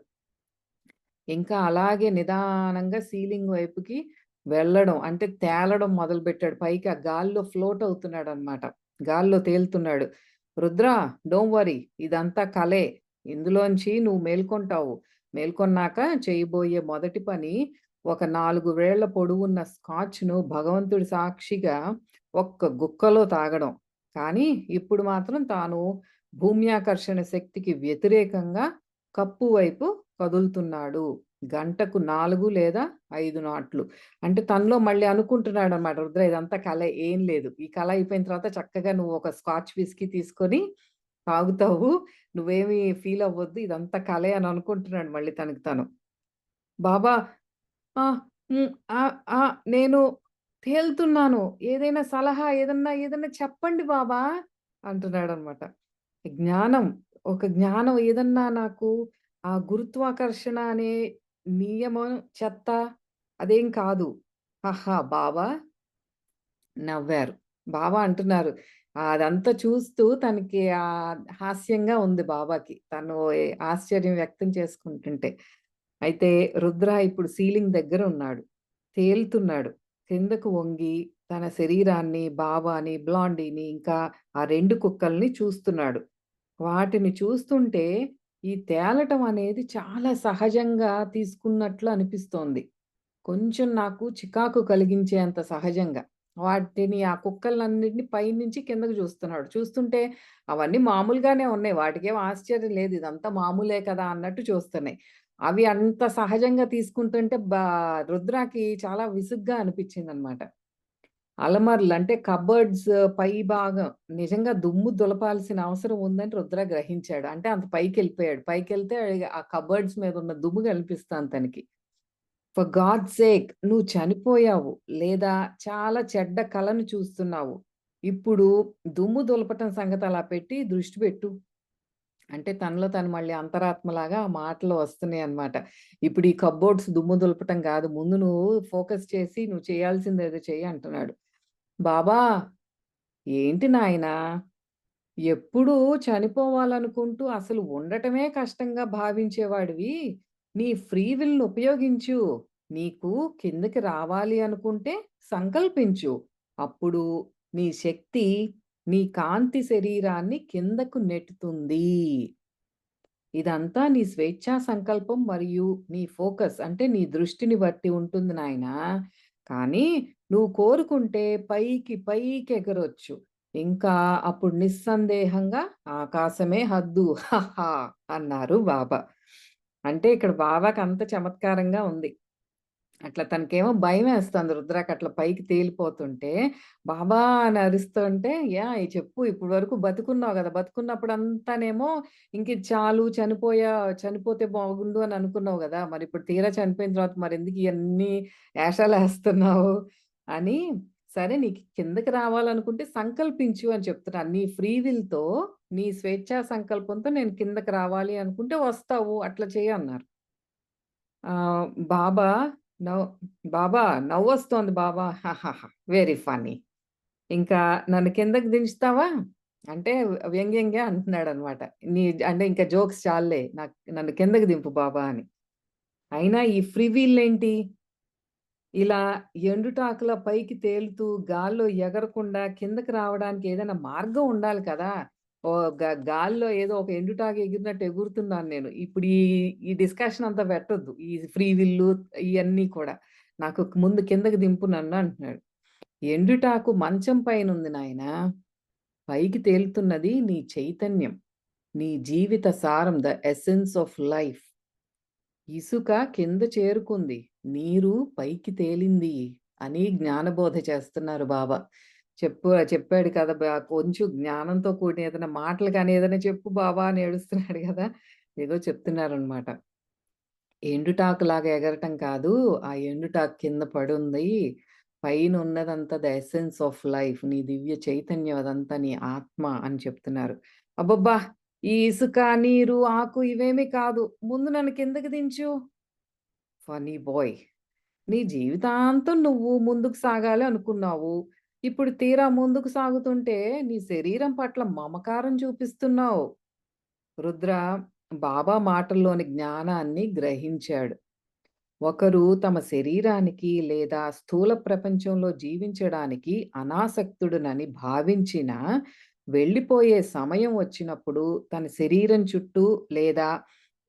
ఇంకా అలాగే నిదానంగా సీలింగ్ వైపుకి వెళ్ళడం. అంటే తేలడం మొదలుపెట్టాడు. పైకి ఆ గాల్లో ఫ్లోట్ అవుతున్నాడనమాట. గాల్లో తేలుతున్నాడు. "రుద్ర డోంట్ వర్రీ ఇదంతా కలే. ఇందులోంచి నువ్వు మేల్కొంటావు. మేల్కొన్నాక చేయబోయే మొదటి పని ఒక 4 వేళ్ల పొడవున్న స్కాచ్‌ను భగవంతుడి సాక్షిగా ఒక్క గుక్కలో తాగడం. కానీ ఇప్పుడు మాత్రం తాను భూమ్యాకర్షణ శక్తికి వ్యతిరేకంగా కప్పు వైపు కదులుతున్నాడు. గంటకు 4 లేదా 5 నాట్లు. అంటే తనలో మళ్ళీ అనుకుంటున్నాడనమాట. రుద్ర ఇదంతా కలే ఏం లేదు. ఈ కల అయిపోయిన తర్వాత చక్కగా నువ్వు ఒక స్కాచ్ విస్కీ తీసుకొని తాగుతావు. నువ్వేమి ఫీల్ అవ్వొద్దు. ఇదంతా కలే అని అనుకుంటున్నాడు మళ్ళీ తనకి తను. బాబా ఆ! హ్మ్. నేను తేలుతున్నాను. ఏదైనా సలహా ఏదన్నా చెప్పండి బాబా అంటున్నాడనమాట. జ్ఞానం. ఒక జ్ఞానం ఏదన్నా నాకు ఆ గురుత్వాకర్షణ అనే నియమం చెత్త అదేం కాదు. ఆహా! బాబా నవ్వారు. బాబా అంటున్నారు. అదంతా చూస్తూ తనకి హాస్యంగా ఉంది బాబాకి. తను ఆశ్చర్యం వ్యక్తం చేసుకుంటుంటే. అయితే రుద్ర ఇప్పుడు సీలింగ్ దగ్గర ఉన్నాడు. తేలుతున్నాడు. కిందకు వంగి తన శరీరాన్ని, బాబాని, బ్లాండీని ఇంకా ఆ 2 కుక్కల్ని చూస్తున్నాడు. వాటిని చూస్తుంటే ఈ తేలటం అనేది చాలా సహజంగా తీసుకున్నట్లు అనిపిస్తోంది. కొంచెం నాకు చికాకు కలిగించేంత సహజంగా. వాటిని ఆ కుక్కలన్నిటిని పైనుంచి కిందకి చూస్తున్నాడు. చూస్తుంటే అవన్నీ మామూలుగానే ఉన్నాయి. వాటికేం ఆశ్చర్యం లేదు. ఇదంతా మామూలే కదా! అన్నట్టు చూస్తున్నాయి. అవి అంత సహజంగా తీసుకుంటుంటే రుద్రాకి చాలా విసుగ్గా అనిపించిందనమాట. అలమరలు అంటే కబోర్డ్స్ పై భాగం నిజంగా దుమ్ము దులపాల్సిన అవసరం ఉందని రుద్ర గ్రహించాడు. అంటే అంత పైకెళ్ళిపోయాడు. పైకెళ్తే ఆ కబోర్డ్స్ మీద ఉన్న దుమ్ము కనిపిస్తాంది తనకి. ఫర్ గాడ్స్ సేక్ నువ్వు చనిపోయావు. లేదా చాలా చెడ్డ కలను చూస్తున్నావు. ఇప్పుడు దుమ్ము దులపటం సంగతి అలా పెట్టి దృష్టి పెట్టు. అంటే తనలో తను మళ్ళీ అంతరాత్మలాగా ఆ మాటలు వస్తున్నాయన్నమాట. ఇప్పుడు ఈ కప్‌బోర్డ్స్ దుమ్ము దులపటం గాదు. ముందు నువ్వు ఫోకస్ చేసి నువ్వు చేయాల్సిందేదో చెయ్యి అంటున్నాడు. బాబా! ఏంటి నాయనా! ఎప్పుడూ చనిపోవాలనుకుంటూ అసలు ఉండటమే కష్టంగా భావించేవాడివి. నీ ఫ్రీ విల్‌ని ఉపయోగించు. నీకు కిందకి రావాలి అనుకుంటే సంకల్పించు. అప్పుడు నీ శక్తి నీ కాంతి శరీరాన్ని కిందకు నెట్టుతుంది. ఇదంతా నీ స్వేచ్ఛా సంకల్పం మరియు నీ ఫోకస్ అంటే నీ దృష్టిని బట్టి ఉంటుంది నాయనా. కానీ నువ్వు కోరుకుంటే పైకి ఎగరొచ్చు. ఇంకా అప్పుడు నిస్సందేహంగా ఆకాశమే హద్దు. హాహా! అన్నారు బాబా. అంటే ఇక్కడ బాబాకి అంత చమత్కారంగా ఉంది. అట్లా తనకేమో భయమేస్తుంది రుద్రాకి అట్లా పైకి తేలిపోతుంటే. బాబా అని అరుస్తుంటే, యాహ్! చెప్పు ఇప్పటి వరకు బతికున్నావు గదా! బతికున్నప్పుడంతానేమో ఇంకిది చాలు చనిపోతే బాగుండు అని అనుకున్నావు గదా! మరిప్పుడు తీరా చనిపోయిన తర్వాత మరెందుకు ఇయన్నీ ఏషాలేస్తున్నావు అని సరే నీకు కిందకి రావాలనుకుంటే సంకల్పించు అని చెప్తున్నారు. నీ ఫ్రీ విల్‌తో, నీ స్వేచ్ఛా సంకల్పంతో నేను కిందకి రావాలి అనుకుంటే వస్తావు. అట్లా చెయ్యి అన్నారు. ఆహ్, బాబా నవ్ బాబా నవ్వొస్తోంది బాబా. Very funny. ఇంకా నన్ను కిందకి దించుతావా? అంటే వ్యంగ్యంగా అంటున్నాడనమాట. నీ అంటే ఇంకా జోక్స్ చాలులే. నన్ను కిందకి దింపు బాబా అని. అయినా ఈ ఫ్రీ విల్ ఏంటి? ఇలా ఎండుటాకులా పైకి తేలుతూ గాల్లో ఎగరకుండా కిందకి రావడానికి ఏదైనా మార్గం ఉండాలి కదా! ఓహ్! గాల్లో ఏదో ఒక ఎండుటాకు ఎగిరినట్టు ఎగురుతున్నాను నేను. ఇప్పుడు ఈ డిస్కషన్ అంతా పెట్టొద్దు. ఈ ఫ్రీ విల్లు ఇయన్నీ కూడా. నాకు ముందు కిందకి దింపు నన్ను అంటున్నాడు. ఎండుటాకు మంచం పైనుంది నాయనా. పైకి తేలుతున్నది నీ చైతన్యం. నీ జీవిత సారం ద ఎసెన్స్ ఆఫ్ లైఫ్. ఇసుక కింద చేరుకుంది. నీరు పైకి తేలింది అని జ్ఞానబోధ చేస్తున్నారు బాబా. చెప్పాడు కదా! కొంచెం జ్ఞానంతో కూడిన ఏదైనా మాటలు గాని ఏదైనా చెప్పు బాబా అని ఏడుస్తున్నాడు గదా! ఏదో చెప్తున్నారనమాట. ఎండుటాకులాగా ఎగరటం కాదు. ఆ ఎండుటాకు కింద పడుంది. పైనున్నదంతా ద ఎసెన్స్ ఆఫ్ లైఫ్. నీ దివ్య చైతన్యం అదంతా నీ ఆత్మ అని చెప్తున్నారు. అబ్బబ్బా! ఈ ఇసుక, నీరు, ఆకు ఇవేమీ కాదు. ముందు నన్ను కిందకి దించు. Funny boy. నీ జీవితాంతం నువ్వు ముందుకు సాగాలి అనుకున్నావు. ఇప్పుడు తీరా ముందుకు సాగుతుంటే నీ శరీరం పట్ల మమకారం చూపిస్తున్నావు. రుద్ర బాబా మాటల్లోని జ్ఞానాన్ని గ్రహించాడు. ఒకరు తమ శరీరానికి లేదా స్థూల ప్రపంచంలో జీవించడానికి అనాసక్తుడునని భావించినా, వెళ్ళిపోయే సమయం వచ్చినప్పుడు తన శరీరం చుట్టూ లేదా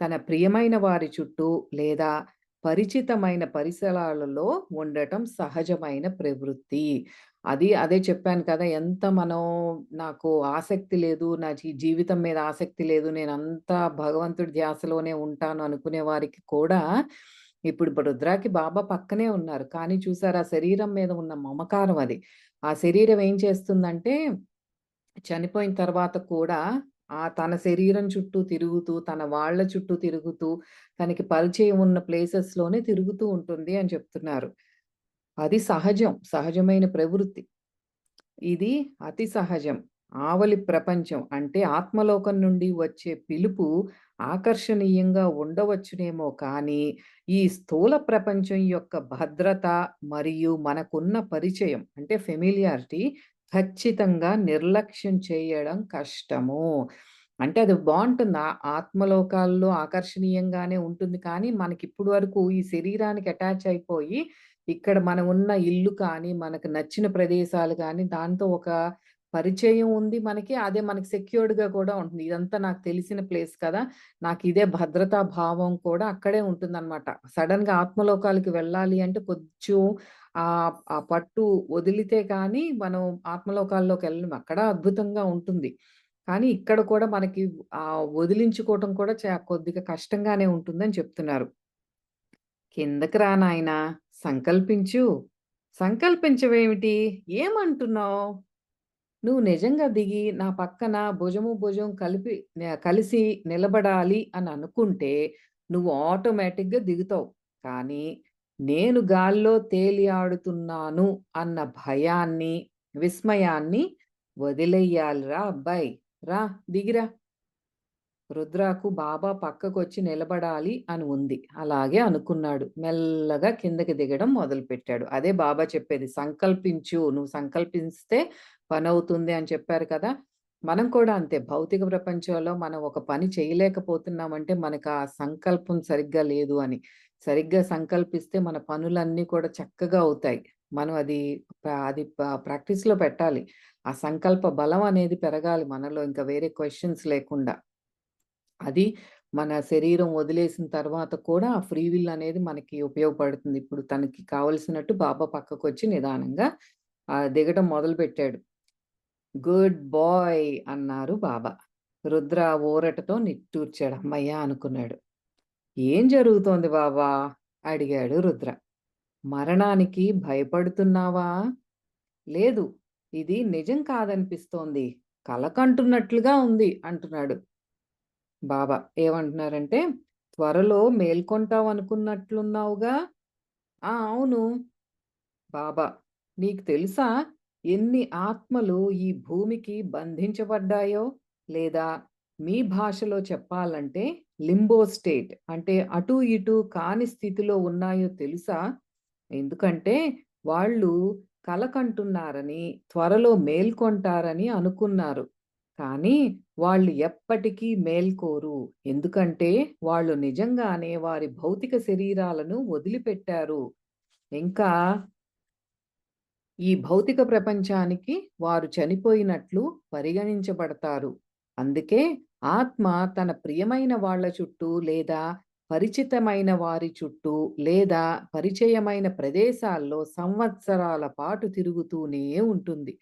తన ప్రియమైన వారి చుట్టూ లేదా పరిచితమైన పరిసరాలలో ఉండటం సహజమైన ప్రవృత్తి. అదే చెప్పాను కదా! ఎంత మనం నాకు ఆసక్తి లేదు, నా జీవితం మీద ఆసక్తి లేదు, నేనంతా భగవంతుడి ధ్యాసలోనే ఉంటాను అనుకునే వారికి కూడా ఇప్పుడు రుద్రాకి బాబా పక్కనే ఉన్నారు. కానీ చూసారా శరీరం మీద ఉన్న మమకారం అది. ఆ శరీరం ఏం చేస్తుందంటే చనిపోయిన తర్వాత కూడా తన శరీరం చుట్టూ తిరుగుతూ, తన వాళ్ళ చుట్టూ తిరుగుతూ, తనకి పరిచయం ఉన్న ప్లేసెస్‌లోనే తిరుగుతూ ఉంటుంది అని చెప్తున్నారు. అది సహజం. సహజమైన ప్రవృత్తి. ఇది అతి సహజం. ఆవలి ప్రపంచం అంటే ఆత్మలోకం నుండి వచ్చే పిలుపు ఆకర్షణీయంగా ఉండవచ్చునేమో కానీ, ఈ స్థూల ప్రపంచం యొక్క భద్రత మరియు మనకున్న పరిచయం అంటే ఫెమిలియారిటీ ఖచ్చితంగా నిర్లక్ష్యం చేయడం కష్టము. అంటే అది బావుంటుంది. ఆత్మలోకాల్లో ఆకర్షణీయంగానే ఉంటుంది. కానీ మనకిప్పటి వరకు ఈ శరీరానికి అటాచ్ అయిపోయి ఇక్కడ మనం ఉన్న ఇల్లు కానీ, మనకు నచ్చిన ప్రదేశాలు గానీ, దాంతో ఒక పరిచయం ఉంది మనకి. అదే మనకి సెక్యూర్డ్‌గా కూడా ఉంటుంది. ఇదంతా నాకు తెలిసిన ప్లేస్ కదా! నాకిదే భద్రతా భావం కూడా అక్కడే ఉంటుందనమాట. సడెన్‌గా ఆత్మలోకాలకి వెళ్ళాలి అంటే కొంచెం ఆ పట్టు వదిలితే కానీ మనం ఆత్మలోకాల్లోకి వెళ్ళలేం. అక్కడ అద్భుతంగా ఉంటుంది. కానీ ఇక్కడ కూడా మనకి వదిలించుకోవటం కూడా కొద్దిగా కష్టంగానే ఉంటుందని చెప్తున్నారు. కిందకి రా నాయనా! సంకల్పించు. సంకల్పించవేమిటి? ఏమంటున్నావు? నువ్వు నిజంగా దిగి నా పక్కన భుజం కలిసి నిలబడాలి అని అనుకుంటే నువ్వు ఆటోమేటిక్‌గా దిగుతావు. కానీ నేను గాల్లో తేలియాడుతున్నాను అన్న భయాన్ని, విస్మయాన్ని వదిలెయ్యాలిరా అబ్బాయ్! రా దిగిరా. రుద్రాకు బాబా పక్కకొచ్చి నిలబడాలి అని ఉంది. అలాగే అనుకున్నాడు. మెల్లగా కిందకి దిగడం మొదలుపెట్టాడు. అదే బాబా చెప్పేది సంకల్పించు. నువ్వు సంకల్పిస్తే పనవుతుంది అని చెప్పారు కదా! మనం కూడా అంతే. భౌతిక ప్రపంచంలో మనం ఒక పని చేయలేకపోతున్నామంటే మనకు ఆ సంకల్పం సరిగ్గా లేదు అని. సరిగ్గా సంకల్పిస్తే మన పనులన్నీ కూడా చక్కగా అవుతాయి. మనం అది ప్రాక్టీస్‌లో పెట్టాలి. ఆ సంకల్ప బలం అనేది పెరగాలి మనలో ఇంకా వేరే క్వెషన్స్ లేకుండా. అది మన శరీరం వదిలేసిన తర్వాత కూడా ఆ ఫ్రీ విల్ అనేది మనకి ఉపయోగపడుతుంది. ఇప్పుడు తనకి కావాల్సినట్టు బాబా పక్కకొచ్చి నిదానంగా దిగటం మొదలుపెట్టాడు. గుడ్ బాయ్ అన్నారు బాబా. రుద్ర ఊరటతో నిట్టూర్చాడు. హమ్మయ్య! అనుకున్నాడు. ఏం జరుగుతోంది బాబా? అడిగాడు రుద్ర. మరణానికి భయపడుతున్నావా? లేదు. ఇది నిజం కాదనిపిస్తోంది. కల కంటున్నట్లుగా ఉంది అంటున్నాడు. బాబా ఏమంటున్నారంటే, "త్వరలో మేల్కొంటావనుకున్నట్లున్నావుగా?" "ఆ! అవును." బాబా నీకు తెలుసా ఎన్ని ఆత్మలు ఈ భూమికి బంధించబడ్డాయో? లేదా మీ భాషలో చెప్పాలంటే లింబో స్టేట్ అంటే అటు ఇటు కాని స్థితిలో ఉన్నాయో తెలుసా? ఎందుకంటే వాళ్ళు కల కంటున్నారని, త్వరలో మేల్కొంటారని అనుకున్నారు. కానీ వాళ్ళు ఎప్పటికీ మేల్కోరు. ఎందుకంటే వాళ్ళు నిజంగానే వారి భౌతిక శరీరాలను వదిలిపెట్టారు. ఇంకా ఈ భౌతిక ప్రపంచానికి వారు చనిపోయినట్లు పరిగణించబడతారు. అందుకే ఆత్మ తన ప్రియమైన వాళ్ళ చుట్టూ లేదా పరిచితమైన వారి చుట్టూ లేదా పరిచయమైన ప్రదేశాల్లో సంవత్సరాల పాటు తిరుగుతూనే ఉంటుంది.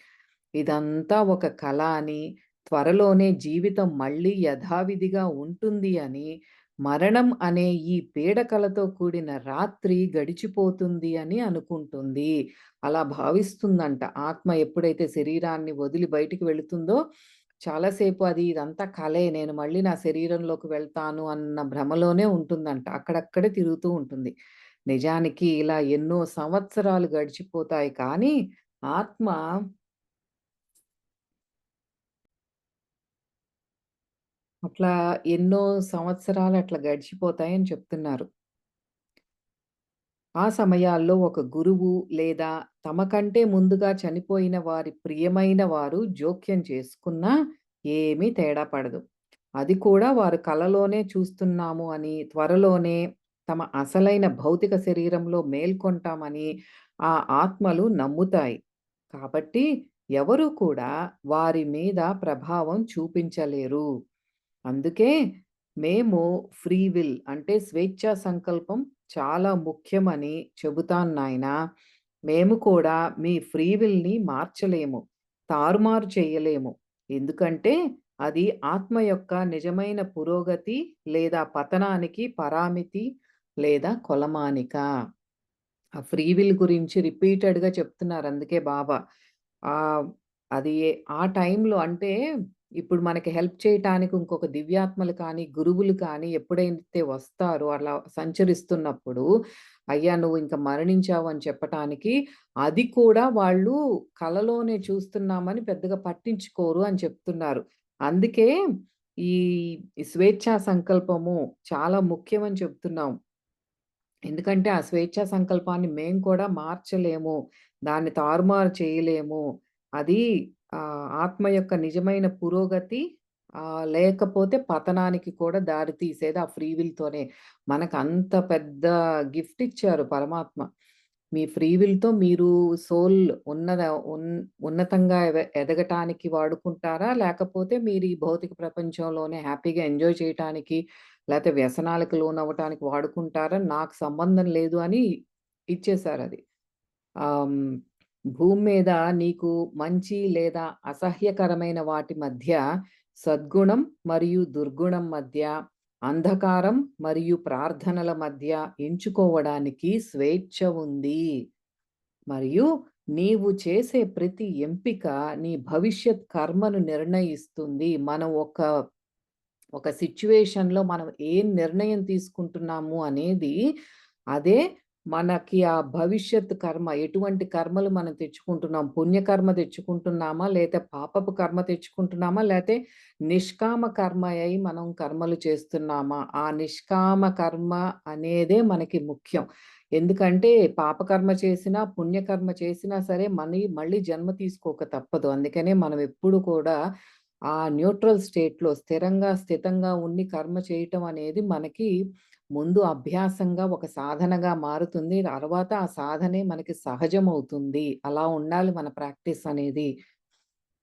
ఇదంతా ఒక కల అని, త్వరలోనే జీవితం మళ్ళీ యథావిధిగా ఉంటుంది అని, మరణం అనే ఈ పీడకలతో కూడిన రాత్రి గడిచిపోతుంది అని అనుకుంటుంది. అలా భావిస్తుందంట. ఆత్మ ఎప్పుడైతే శరీరాన్ని వదిలి బయటికి వెళుతుందో, చాలా సేపు అది ఇదంతా కలే. నేను మళ్ళీ నా శరీరంలోకి వెళ్తాను అన్న భ్రమలోనే ఉంటుందంట. అక్కడక్కడే తిరుగుతూ ఉంటుంది. నిజానికి ఇలా ఎన్నో సంవత్సరాలు గడిచిపోతాయి కానీ, ఆత్మ అట్లా ఎన్నో సంవత్సరాలు అట్లా గడిచిపోతాయని చెప్తున్నారు. ఆ సమయాల్లో ఒక గురువు లేదా తమ కంటే ముందుగా చనిపోయిన వారి ప్రియమైన వారు జోక్యం చేసుకున్నా ఏమీ తేడా పడదు. అది కూడా వారు కలలోనే చూస్తున్నాము అని, త్వరలోనే తమ అసలైన భౌతిక శరీరంలో మేల్కొంటామని ఆ ఆత్మలు నమ్ముతాయి. కాబట్టి ఎవరు కూడా వారి మీద ప్రభావం చూపించలేరు. అందుకే మేము ఫ్రీ విల్ అంటే స్వేచ్ఛా సంకల్పం చాలా ముఖ్యమని చెబుతాను నాయనా. మేము కూడా మీ ఫ్రీ విల్‌ని మార్చలేము. తారుమారు చేయలేము. ఎందుకంటే అది ఆత్మ యొక్క నిజమైన పురోగతి లేదా పతనానికి పరామితి లేదా కొలమానిక. ఆ ఫ్రీ విల్ గురించి రిపీటెడ్‌గా చెప్తున్నారు అందుకే బాబా. ఆహ్, అది ఆ టైంలో అంటే ఇప్పుడు మనకి హెల్ప్ చేయటానికి ఇంకొక దివ్యాత్మలు కానీ, గురువులు కానీ ఎప్పుడైతే వస్తారో అలా సంచరిస్తున్నప్పుడు, "అయ్యా! నువ్వు ఇంక మరణించావు" అని చెప్పటానికి అది కూడా వాళ్ళు కలలోనే చూస్తున్నామని పెద్దగా పట్టించుకోరు అని చెప్తున్నారు. అందుకే ఈ స్వేచ్ఛా సంకల్పము చాలా ముఖ్యమని చెప్తున్నాం. ఎందుకంటే, ఆ స్వేచ్ఛా సంకల్పాన్ని మేము కూడా మార్చలేము. దాన్ని తారుమారు చేయలేము. అది ఆత్మ యొక్క నిజమైన పురోగతి లేకపోతే పతనానికి కూడా దారి తీసేది ఆ ఫ్రీ విల్‌తోనే. మనకంత పెద్ద గిఫ్ట్ ఇచ్చారు పరమాత్మ. మీ ఫ్రీ విల్‌తో మీరు సోల్ ఉన్నద ఉన్ ఉన్నతంగా ఎదగటానికి వాడుకుంటారా? లేకపోతే మీరు ఈ భౌతిక ప్రపంచంలోనే హ్యాపీగా ఎంజాయ్ చేయటానికి లేతే వ్యసనాలకు లోనవ్వటానికి వాడుకుంటారా? నాకు సంబంధం లేదు అని ఇచ్చేసారది. ఆహ్, హ్మ్. భూమి మీద నీకు మంచి లేదా అసహ్యకరమైన వాటి మధ్య, సద్గుణం మరియు దుర్గుణం మధ్య, అంధకారం మరియు ప్రార్థనల మధ్య ఎంచుకోవడానికి స్వేచ్ఛ ఉంది. మరియు నీవు చేసే ప్రతి ఎంపిక నీ భవిష్యత్ కర్మను నిర్ణయిస్తుంది. మనం ఒక సిట్యుయేషన్‌లో మనం ఏం నిర్ణయం తీసుకుంటున్నాము అనేది, అదే మనకి ఆ భవిష్యత్ కర్మ ఎటువంటి కర్మలు మనం తెచ్చుకుంటున్నాం. పుణ్యకర్మ తెచ్చుకుంటున్నామా? లేతే పాపపు కర్మ తెచ్చుకుంటున్నామా? లేతే నిష్కామ కర్మ అయి మనం కర్మలు చేస్తున్నామా? ఆ నిష్కామ కర్మ అనేదే మనకి ముఖ్యం. ఎందుకంటే పాపకర్మ చేసినా, పుణ్యకర్మ చేసినా సరే మళ్ళీ జన్మ తీసుకోక తప్పదు. అందుకనే మనం ఎప్పుడు కూడా ఆ న్యూట్రల్ స్టేట్‌లో స్థిరంగా, స్థితంగా ఉండి కర్మ చేయటం అనేది మనకి ముందు అభ్యాసంగా ఒక సాధనగా మారుతుంది. తర్వాత ఆ సాధనే మనకి సహజమవుతుంది. అలా ఉండాలి మన ప్రాక్టీస్ అనేది.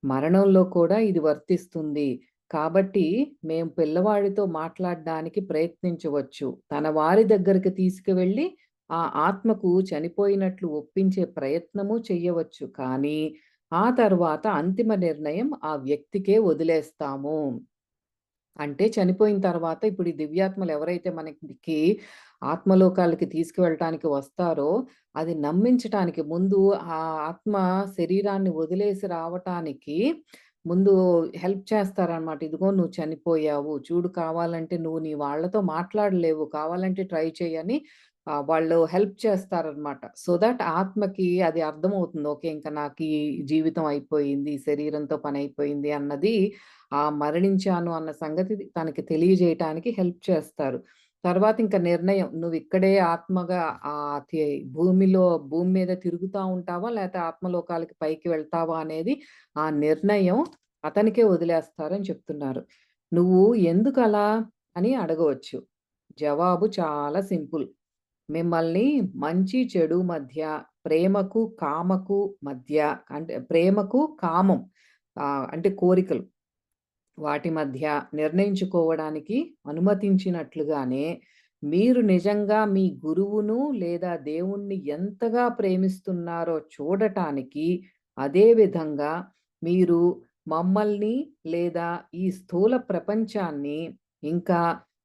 మరణంలో కూడా ఇది వర్తిస్తుంది. కాబట్టి మేము పిల్లవాడితో మాట్లాడడానికి ప్రయత్నించవచ్చు. తన వారి దగ్గరికి తీసుకువెళ్ళి ఆ ఆత్మకు చనిపోయినట్లు ఒప్పించే ప్రయత్నము చెయ్యవచ్చు. కానీ ఆ తర్వాత అంతిమ నిర్ణయం ఆ వ్యక్తికే వదిలేస్తాము. అంటే చనిపోయిన తర్వాత ఇప్పుడు ఈ దివ్యాత్మలు ఎవరైతే మనకి ఆత్మలోకాలకి తీసుకువెళ్ళటానికి వస్తారో, అది నమ్మించటానికి ముందు ఆ ఆత్మ శరీరాన్ని వదిలేసి రావటానికి ముందు హెల్ప్ చేస్తారనమాట. ఇదిగో నువ్వు చనిపోయావు. చూడు కావాలంటే నువ్వు నీ వాళ్ళతో మాట్లాడలేవు. కావాలంటే ట్రై చెయ్యని వాళ్ళు హెల్ప్ చేస్తారనమాట. సో దట్ ఆత్మకి అది అర్థమవుతుంది. ఓకే. ఇంక నాకీ జీవితం అయిపోయింది. శరీరంతో పనయిపోయింది అన్నది మరణించాను అన్న సంగతి తనకి తెలియజేయటానికి హెల్ప్ చేస్తారు. తర్వాత ఇంక నిర్ణయం. నువ్విక్కడే ఆత్మగా ఆహ్, తి భూమి మీద తిరుగుతా ఉంటావా? లేతే ఆత్మలోకాలకి పైకి వెళ్తావా? అనేది ఆ నిర్ణయం అతనికే వదిలేస్తారని చెప్తున్నారు. నువ్వు ఎందుకలా అని అడగవచ్చు. జవాబు చాలా సింపుల్. మిమ్మల్ని మంచి, చెడు మధ్య, ప్రేమకు, కామకు మధ్య అంటే ప్రేమకు, కామం అంటే కోరికలు వాటి మధ్య నిర్ణయించుకోవడానికి అనుమతించినట్లుగానే, మీరు నిజంగా మీ గురువును లేదా దేవుణ్ణి ఎంతగా ప్రేమిస్తున్నారో చూడటానికి, అదే విధంగా మీరు మమ్మల్ని లేదా ఈ స్థూల ప్రపంచాన్ని, ఇంకా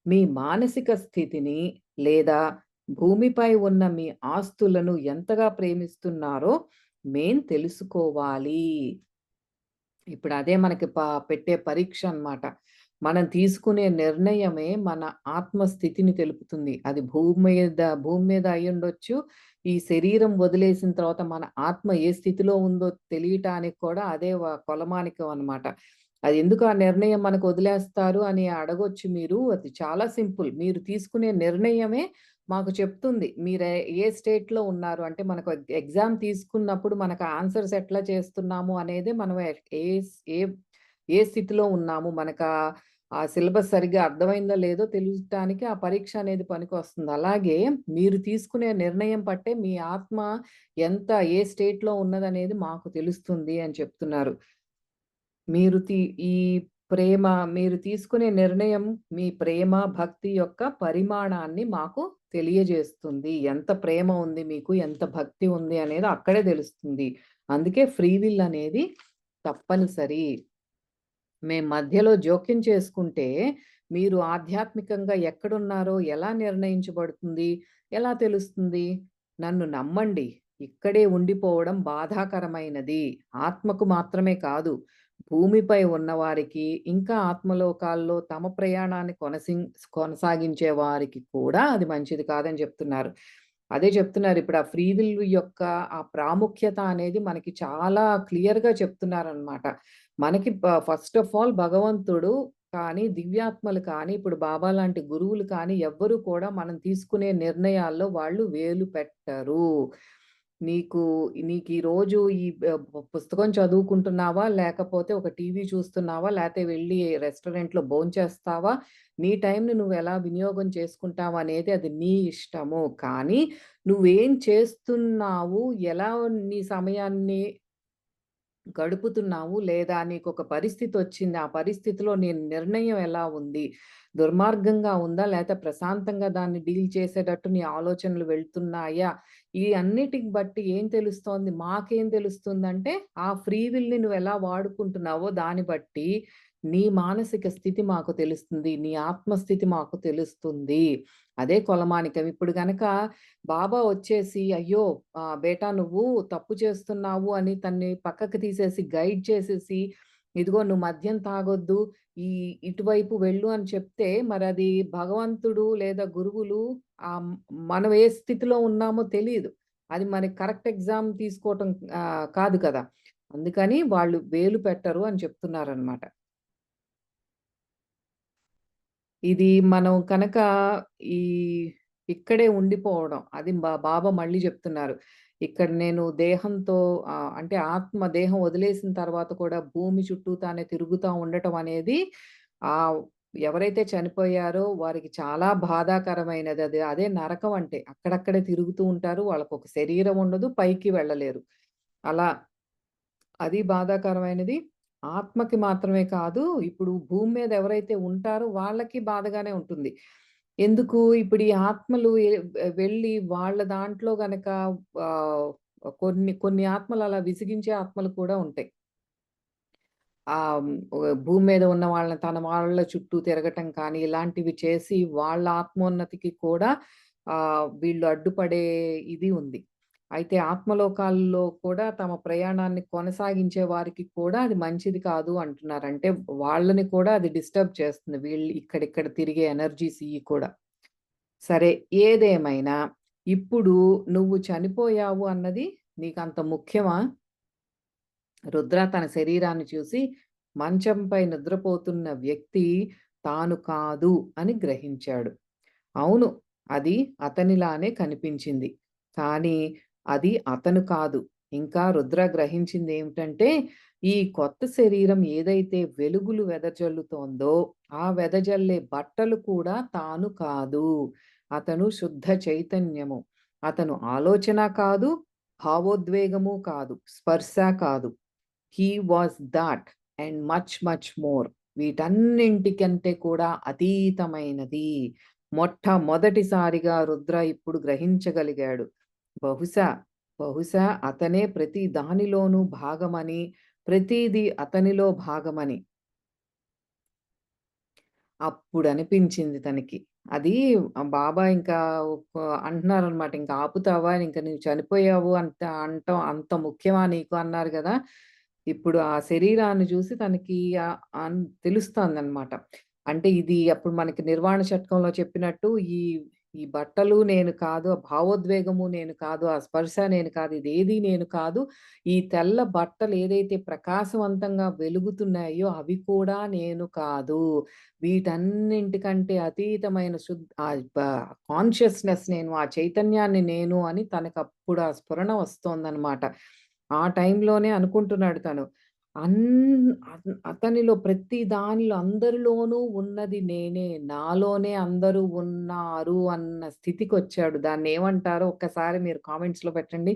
మీ మానసిక స్థితిని లేదా భూమిపై ఉన్న మీ ఆస్తులను ఎంతగా ప్రేమిస్తున్నారో మేం తెలుసుకోవాలి. ఇప్పుడు అదే మనకి పెట్టే పరీక్ష అన్నమాట. మనం తీసుకునే నిర్ణయమే మన ఆత్మస్థితిని తెలుపుతుంది. అది భూమి మీద అయ్యుండొచ్చు. ఈ శరీరం వదిలేసిన తర్వాత మన ఆత్మ ఏ స్థితిలో ఉందో తెలియటానికి కూడా అదే కొలమానికం అన్నమాట. అది ఎందుకు ఆ నిర్ణయం మనకు వదిలేస్తారు అని అడగొచ్చు మీరు. అది చాలా సింపుల్. మీరు తీసుకునే నిర్ణయమే మాకు చెప్తుంది. ఏ స్టేట్‌లో ఉన్నారు. అంటే మనకు ఎగ్జామ్ తీసుకున్నప్పుడు మనకు ఆన్సర్స్ ఎట్లా చేస్తున్నాము అనేది మనం ఏ ఏ ఏ స్థితిలో ఉన్నాము. ఆ సిలబస్ సరిగ్గా అర్థమైందో లేదో తెలుయటానికి ఆ పరీక్ష అనేది పనికొస్తుంది. అలాగే మీరు తీసుకునే నిర్ణయం పట్టే మీ ఆత్మ ఎంత ఏ స్టేట్‌లో ఉన్నదనేది మాకు తెలుస్తుంది అని చెప్తున్నారు. మీరు తి ఈ ప్రేమ మీరు తీసుకునే నిర్ణయం మీ ప్రేమ, భక్తి యొక్క పరిమాణాన్ని మాకు తెలియజేస్తుంది. ఎంత ప్రేమ ఉంది మీకు, ఎంత భక్తి ఉంది అనేది అక్కడే తెలుస్తుంది. అందుకే ఫ్రీ విల్ అనేది తప్పనిసరి. మేం మధ్యలో జోక్యం చేసుకుంటే, మీరు ఆధ్యాత్మికంగా ఎక్కడున్నారో ఎలా నిర్ణయించబడుతుంది? ఎలా తెలుస్తుంది? నన్ను నమ్మండి. ఇక్కడే ఉండిపోవడం బాధాకరమైనది. ఆత్మకు మాత్రమే కాదు, భూమిపై ఉన్నవారికి, ఇంకా ఆత్మలోకాల్లో తమ ప్రయాణాన్ని కొనసాగించే వారికి కూడా అది మంచిది కాదని చెప్తున్నారు. అదే చెప్తున్నారు. ఇప్పుడు ఆ ఫ్రీ విల్ యొక్క ఆ ప్రాముఖ్యత అనేది మనకి చాలా క్లియర్‌గా చెప్తున్నారనమాట. మనకి ఫస్ట్ ఆఫ్ ఆల్ భగవంతుడు కానీ, దివ్యాత్మలు కానీ, ఇప్పుడు బాబా లాంటి గురువులు కానీ ఎవ్వరు కూడా మనం తీసుకునే నిర్ణయాల్లో వాళ్ళు వేలు పెట్టరు. నీకు నీకీరోజు ఈ పుస్తకం చదువుకుంటున్నావా? లేకపోతే ఒక టీవీ చూస్తున్నావా? లేతే వెళ్లి రెస్టారెంట్‌లో భోంచేస్తావా? నీ టైంని నువ్వెలా వినియోగం చేసుకుంటావనేది అది నీ ఇష్టము. కానీ నువ్వేం చేస్తున్నావు? ఎలా నీ సమయాన్ని గడుపుతున్నావు? లేదా నీకొక పరిస్థితొచ్చింది. ఆ పరిస్థితిలో నీ నిర్ణయం ఎలా ఉంది? దుర్మార్గంగా ఉందా? లేతే ప్రశాంతంగా దాన్ని డీల్ చేసేటట్టు నీ ఆలోచనలు వెళ్తున్నాయా? ఈ అన్నిటికి బట్టి ఏం తెలుస్తోంది? మాకేం తెలుస్తుందంటే, ఆ ఫ్రీ విల్‌ని నువ్వెలా వాడుకుంటున్నావో దాన్ని బట్టి నీ మానసిక స్థితి మాకు తెలుస్తుంది. నీ ఆత్మస్థితి మాకు తెలుస్తుంది. అదే కొలమానికం. ఇప్పుడు గనక బాబా వచ్చేసి, "అయ్యో! బేటా నువ్వు తప్పు చేస్తున్నావు" అని తన్ని పక్కకి తీసేసి, గైడ్ చేసేసి, "ఇదిగో నువ్వు మద్యం తాగొద్దు, ఈ ఇటువైపు వెళ్ళు" అని చెప్తే, మరది భగవంతుడు లేదా గురువులు ఆహ్, మనం ఏ స్థితిలో ఉన్నామో తెలీదు. అది మనకి కరెక్ట్ ఎగ్జామ్ తీసుకోవటం కాదు కదా! అందుకని వాళ్ళు వేలు పెట్టరు అని చెప్తున్నారనమాట. ఇది మనం కనక ఈ ఇక్కడే ఉండిపోవడం. అది బాబా మళ్ళీ జెప్తున్నారు. ఇక్కడ నేను దేహంతో అంటే ఆత్మ దేహం వదిలేసిన తర్వాత కూడా భూమి చుట్టూ తానే తిరుగుతా ఉండటం అనేది ఆహ్, ఎవరైతే చనిపోయారో వారికి చాలా బాధాకరమైనది అది. అదే నరకం అంటే. అక్కడక్కడే తిరుగుతూ ఉంటారు. వాళ్ళకొక శరీరం ఉండదు. పైకి వెళ్ళలేరు. అలా అది బాధాకరమైనది. ఆత్మకి మాత్రమే కాదు, ఇప్పుడు భూమి మీద ఎవరైతే ఉంటారో వాళ్ళకి బాధగానే ఉంటుంది. ఎందుకు? ఇప్పుడు ఈ ఆత్మలు వెళ్ళి వాళ్ళ దాంట్లో గనక ఆహ్, కొన్ని కొన్ని ఆత్మలు అలా విసిగించే ఆత్మలు కూడా ఉంటాయి. భూమి మీద ఉన్న వాళ్ళని తన వాళ్ళ చుట్టూ తిరగటం కానీ, ఇలాంటివి చేసి వాళ్ళ ఆత్మోన్నతికి కూడా వీళ్ళు అడ్డుపడే ఇది ఉంది. అయితే ఆత్మలోకాల్లో కూడా తమ ప్రయాణాన్ని కొనసాగించే వారికి కూడా అది మంచిది కాదు అంటున్నారు. అంటే వాళ్ళని కూడా అది డిస్టర్బ్ చేస్తుంది. వీళ్ళు ఇక్కడిక్కడ తిరిగే ఎనర్జీస్ ఇయి కూడా. సరే ఏదేమైనా ఇప్పుడు నువ్వు చనిపోయావు అన్నది నీకంత ముఖ్యమా? రుద్ర తన శరీరాన్ని చూసి మంచంపై నిద్రపోతున్న వ్యక్తి తాను కాదు అని గ్రహించాడు. అవును. అది అతనిలానే కనిపించింది. కానీ అది అతను కాదు. ఇంకా రుద్ర గ్రహించిందేమిటంటే, ఈ కొత్త శరీరం ఏదైతే వెలుగులు వెదజల్లుతోందో, ఆ వెదజల్లే బట్టలు కూడా తాను కాదు. అతను శుద్ధ చైతన్యము. అతను ఆలోచన కాదు, భావోద్వేగము కాదు, స్పర్శ కాదు. He was thought and much much more. వీటన్నింటికంటే కూడా అతీతమైనది. మొట్టమొదటిసారిగా రుద్ర ఇప్పుడు గ్రహించగలిగాడు. బహుశా, బహుశా అతనే ప్రతి దానిలోనూ భాగమని, ప్రతీదీ అతనిలో భాగమని. అప్పుడనిపించింది తనకి. అది బాబా ఇంకా ఒక అంటున్నారనమాట. "ఇంక ఆపుతావా? ఇంక నువ్వు చనిపోయావు అంత అంటం అంత ముఖ్యమా నీకు?" అన్నారు గదా! ఇప్పుడు ఆ శరీరాన్ని జూసి తనకి తెలుస్తోందనమాట. అంటే ఇది అప్పుడు మనకి నిర్వాణ షట్కంలో చెప్పినట్టు ఈ ఈ బట్టలు నేను కాదు, ఆ భావోద్వేగము నేను కాదు, ఆ స్పర్శ నేను కాదు, ఇదేది నేను కాదు. ఈ తెల్ల బట్టలేదైతే ప్రకాశవంతంగా వెలుగుతున్నాయో అవి కూడా నేను కాదు. వీటన్నింటికంటే అతీతమైన కాన్షియస్‌నెస్ నేను, ఆ చైతన్యాన్ని నేను అని తనకప్పుడు ఆ స్ఫురణ వస్తోందనమాట. ఆ టైంలోనే అనుకుంటున్నాడు తను. అన్ అతనిలో ప్రతి దానిలో అందరిలోనూ ఉన్నది నేనే. నాలోనే అందరూ ఉన్నారు అన్న స్థితికొచ్చాడు. దాన్నేమంటారో ఒక్కసారి మీరు కామెంట్స్‌లో పెట్టండి.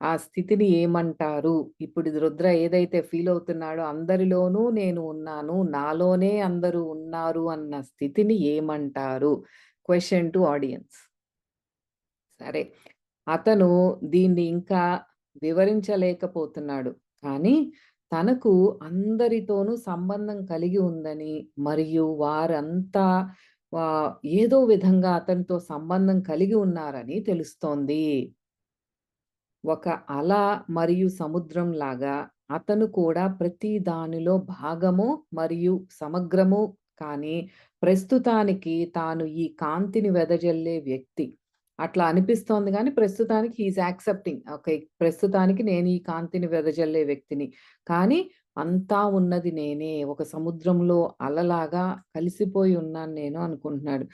ఆ స్థితిని ఏమంటారు? ఇప్పుడు ఇది రుద్ర ఏదైతే ఫీలవుతున్నాడో అందరిలోనూ నేను ఉన్నాను. నాలోనే అందరూ ఉన్నారు అన్న స్థితిని ఏమంటారు? Question to audience. సరే. అతను దీన్ని ఇంకా వివరించలేకపోతున్నాడు. కానీ తనకు అందరితోనూ సంబంధం కలిగి ఉందని, మరియు వారంతా ఆహ్, ఏదో విధంగా అతనితో సంబంధం కలిగి ఉన్నారని తెలుస్తోంది. ఒక అల మరియు సముద్రంలాగా అతను కూడా ప్రతి దానిలో భాగము మరియు సమగ్రము. కానీ ప్రస్తుతానికి తాను ఈ కాంతిని వెదజల్లే వ్యక్తి. అట్లా అనిపిస్తోంది గానీ ప్రస్తుతానికి హి ఈస్ యాక్సెప్టింగ్. ఓకే. ప్రస్తుతానికి నేను ఈ కాంతిని వెదజల్లే వ్యక్తిని. కానీ అంతా ఉన్నది నేనే. ఒక సముద్రంలో అలలాగా కలిసిపోయి ఉన్నాను నేను అనుకుంటున్నాడు.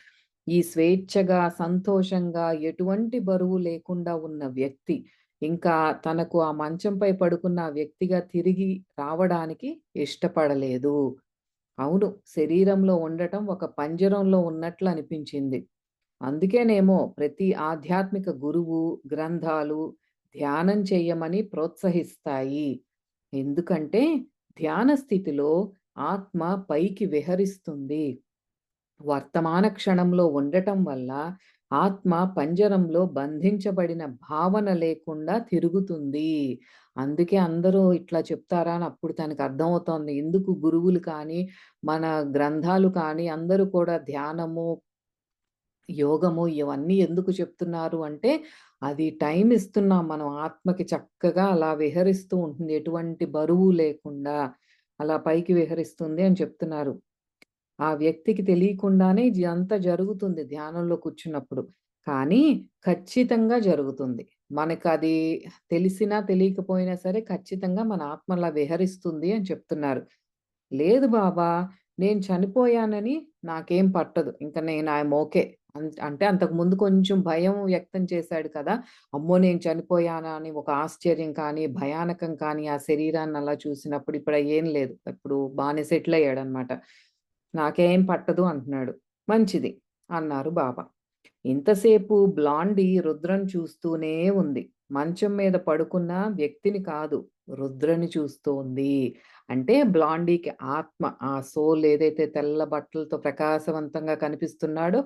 ఈ స్వేచ్ఛగా, సంతోషంగా, ఎటువంటి బరువు లేకుండా ఉన్న వ్యక్తి ఇంకా తనకు ఆ మంచంపై పడుకున్న ఆ వ్యక్తిగా తిరిగి రావడానికి ఇష్టపడలేదు. అవును. శరీరంలో ఉండటం ఒక పంజరంలో ఉన్నట్లు అనిపించింది. అందుకేనేమో ప్రతి ఆధ్యాత్మిక గురువు, గ్రంథాలు ధ్యానం చెయ్యమని ప్రోత్సహిస్తాయి. ఎందుకంటే ధ్యాన స్థితిలో ఆత్మ పైకి విహరిస్తుంది. వర్తమాన క్షణంలో ఉండటం వల్ల ఆత్మ పంజరంలో బంధించబడిన భావన లేకుండా తిరుగుతుంది. అందుకే అందరూ ఇట్లా చెప్తారా అని అప్పుడు తనకు అర్థమవుతోంది. ఎందుకు గురువులు కానీ, మన గ్రంథాలు కానీ అందరూ కూడా ధ్యానము, యోగము ఇవన్నీ ఎందుకు చెప్తున్నారు అంటే, అది టైం ఇస్తున్నాం మనం ఆత్మకి చక్కగా అలా విహరిస్తూ ఉంటుంది. ఎటువంటి బరువు లేకుండా అలా పైకి విహరిస్తుంది అని చెప్తున్నారు. ఆ వ్యక్తికి తెలియకుండానే ఇదంతా జరుగుతుంది ధ్యానంలో కూర్చున్నప్పుడు. కానీ ఖచ్చితంగా జరుగుతుంది. మనకది తెలిసినా, తెలియకపోయినా సరే ఖచ్చితంగా మన ఆత్మ అలా విహరిస్తుంది అని చెప్తున్నారు. లేదు బాబా! నేను చనిపోయానని నాకేం పట్టదు. ఇంక నేను ఐయామ్ ఓకే. అంటే అంతకుముందు కొంచెం భయం వ్యక్తం చేశాడు కదా! అమ్మో! నేను చనిపోయానా అని ఒక ఆశ్చర్యం కానీ, భయానకం కానీ ఆ శరీరాన్ని అలా చూసినప్పుడు ఇప్పుడు ఏం లేదు. ఇప్పుడు బానే సెటిల్ అయ్యాడన్నమాట. నాకేం పట్టదు అంటున్నాడు. మంచిది అన్నారు బాబా. ఇంతసేపు బ్లాండీ రుద్రని చూస్తూనే ఉంది. మంచం మీద పడుకున్న వ్యక్తిని కాదు, రుద్రని చూస్తోంది. అంటే బ్లాండీకి ఆత్మ, ఆ సోల్ ఏదైతే తెల్ల బట్టలతో ప్రకాశవంతంగా కనిపిస్తున్నాడో,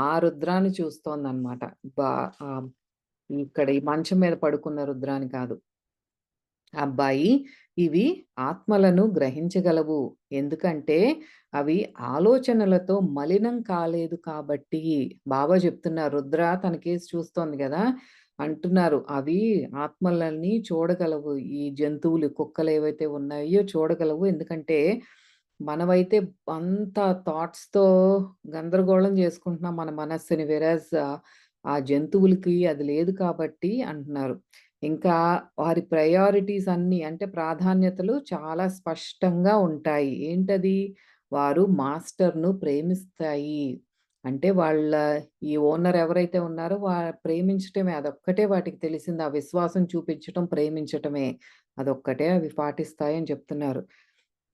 ఆ రుద్రాన్ని చూస్తోందనమాట. బా ఆహ్, ఇక్కడ ఈ మంచం మీద పడుకున్న రుద్రాని కాదు. అబ్బాయి, ఇవి ఆత్మలను గ్రహించగలవు. ఎందుకంటే, అవి ఆలోచనలతో మలినం కాలేదు కాబట్టి. బాబా చెప్తున్నారు. రుద్ర తన కేసి చూస్తోంది గదా! అంటున్నారు. అవి ఆత్మలని చూడగలవు. ఈ జంతువులు, కుక్కలేవైతే ఉన్నాయో చూడగలవు. ఎందుకంటే, మనమైతే అంత థాట్స్‌తో గందరగోళం చేసుకుంటున్నాం మన మనస్సుని. వెరస్ ఆ జంతువులకి అది లేదు కాబట్టి అంటున్నారు. ఇంకా వారి ప్రయారిటీస్ అన్నీ అంటే ప్రాధాన్యతలు చాలా స్పష్టంగా ఉంటాయి. ఏంటది? వారు మాస్టర్‌ను ప్రేమిస్తాయి. అంటే వాళ్ళ ఈ ఓనర్ ఎవరైతే ఉన్నారో ప్రేమించటమే. అదొక్కటే వాటికి తెలిసింది. ఆ విశ్వాసం చూపించటం, ప్రేమించటమే. అదొక్కటే అవి పాటిస్తాయని చెప్తున్నారు.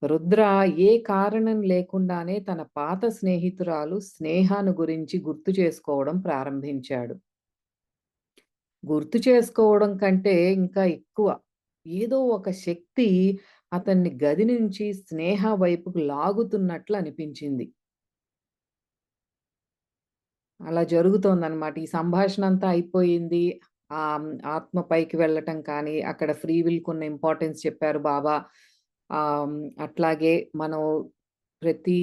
రుద్ర ఏ కారణం లేకుండానే తన పాత స్నేహితురాలు స్నేహాను గురించి గుర్తు చేసుకోవడం ప్రారంభించాడు. గుర్తు చేసుకోవడం కంటే ఇంకా ఎక్కువ. ఏదో ఒక శక్తి అతన్ని గది నుంచి స్నేహ వైపుకు లాగుతున్నట్లు అనిపించింది. అలా జరుగుతోందనమాట. ఈ సంభాషణంతా అయిపోయింది. ఆత్మ పైకి వెళ్ళటం కానీ, అక్కడ ఫ్రీ విల్‌కున్న ఇంపార్టెన్స్ చెప్పారు బాబా. అట్లాగే మనం ప్రతి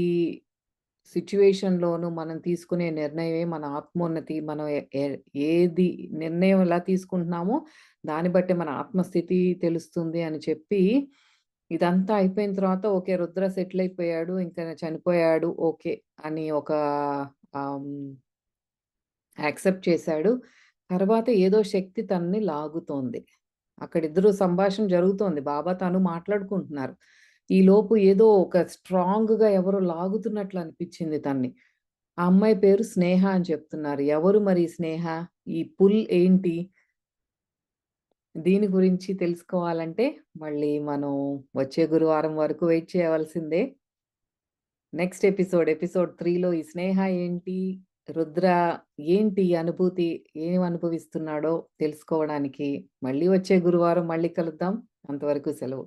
సిట్యుయేషన్‌లోనూ మనం తీసుకునే నిర్ణయమే మన ఆత్మోన్నతి. మనం ఎ ఎ ఏది నిర్ణయం ఎలా తీసుకుంటున్నామో, దాన్ని బట్టి మన ఆత్మస్థితి తెలుస్తుంది అని చెప్పి, ఇదంతా అయిపోయిన తర్వాత ఓకే. రుద్ర సెటిల్ అయిపోయాడు. ఇంకా చనిపోయాడు. ఓకే. అని ఒక ఆహ్, హ్మ్. యాక్సెప్ట్ చేశాడు. తర్వాత ఏదో శక్తి తనని లాగుతోంది. అక్కడిద్దరు సంభాషణ జరుగుతోంది. బాబా, తను మాట్లాడుకుంటున్నారు. ఈలోపు ఏదో ఒక స్ట్రాంగ్‌గా ఎవరో లాగుతున్నట్లు అనిపిచ్చింది తనని. ఆ అమ్మాయి పేరు స్నేహ అని చెప్తున్నారు. ఎవరు మరి ఈ స్నేహ? ఈ పుల్ ఏంటి? దీని గురించి తెలుసుకోవాలంటే మళ్ళీ మనం వచ్చే గురువారం వరకు వెయిట్ చేయవలసిందే. నెక్స్ట్ ఎపిసోడ్ 3లో ఈ స్నేహ ఏంటి? రుద్ర ఏంటి అనుభూతి? ఏం అనుభవిస్తున్నాడో తెలుసుకోవడానికి మళ్ళీ వచ్చే గురువారం మళ్ళీ కలుద్దాం. అంతవరకు సెలవు.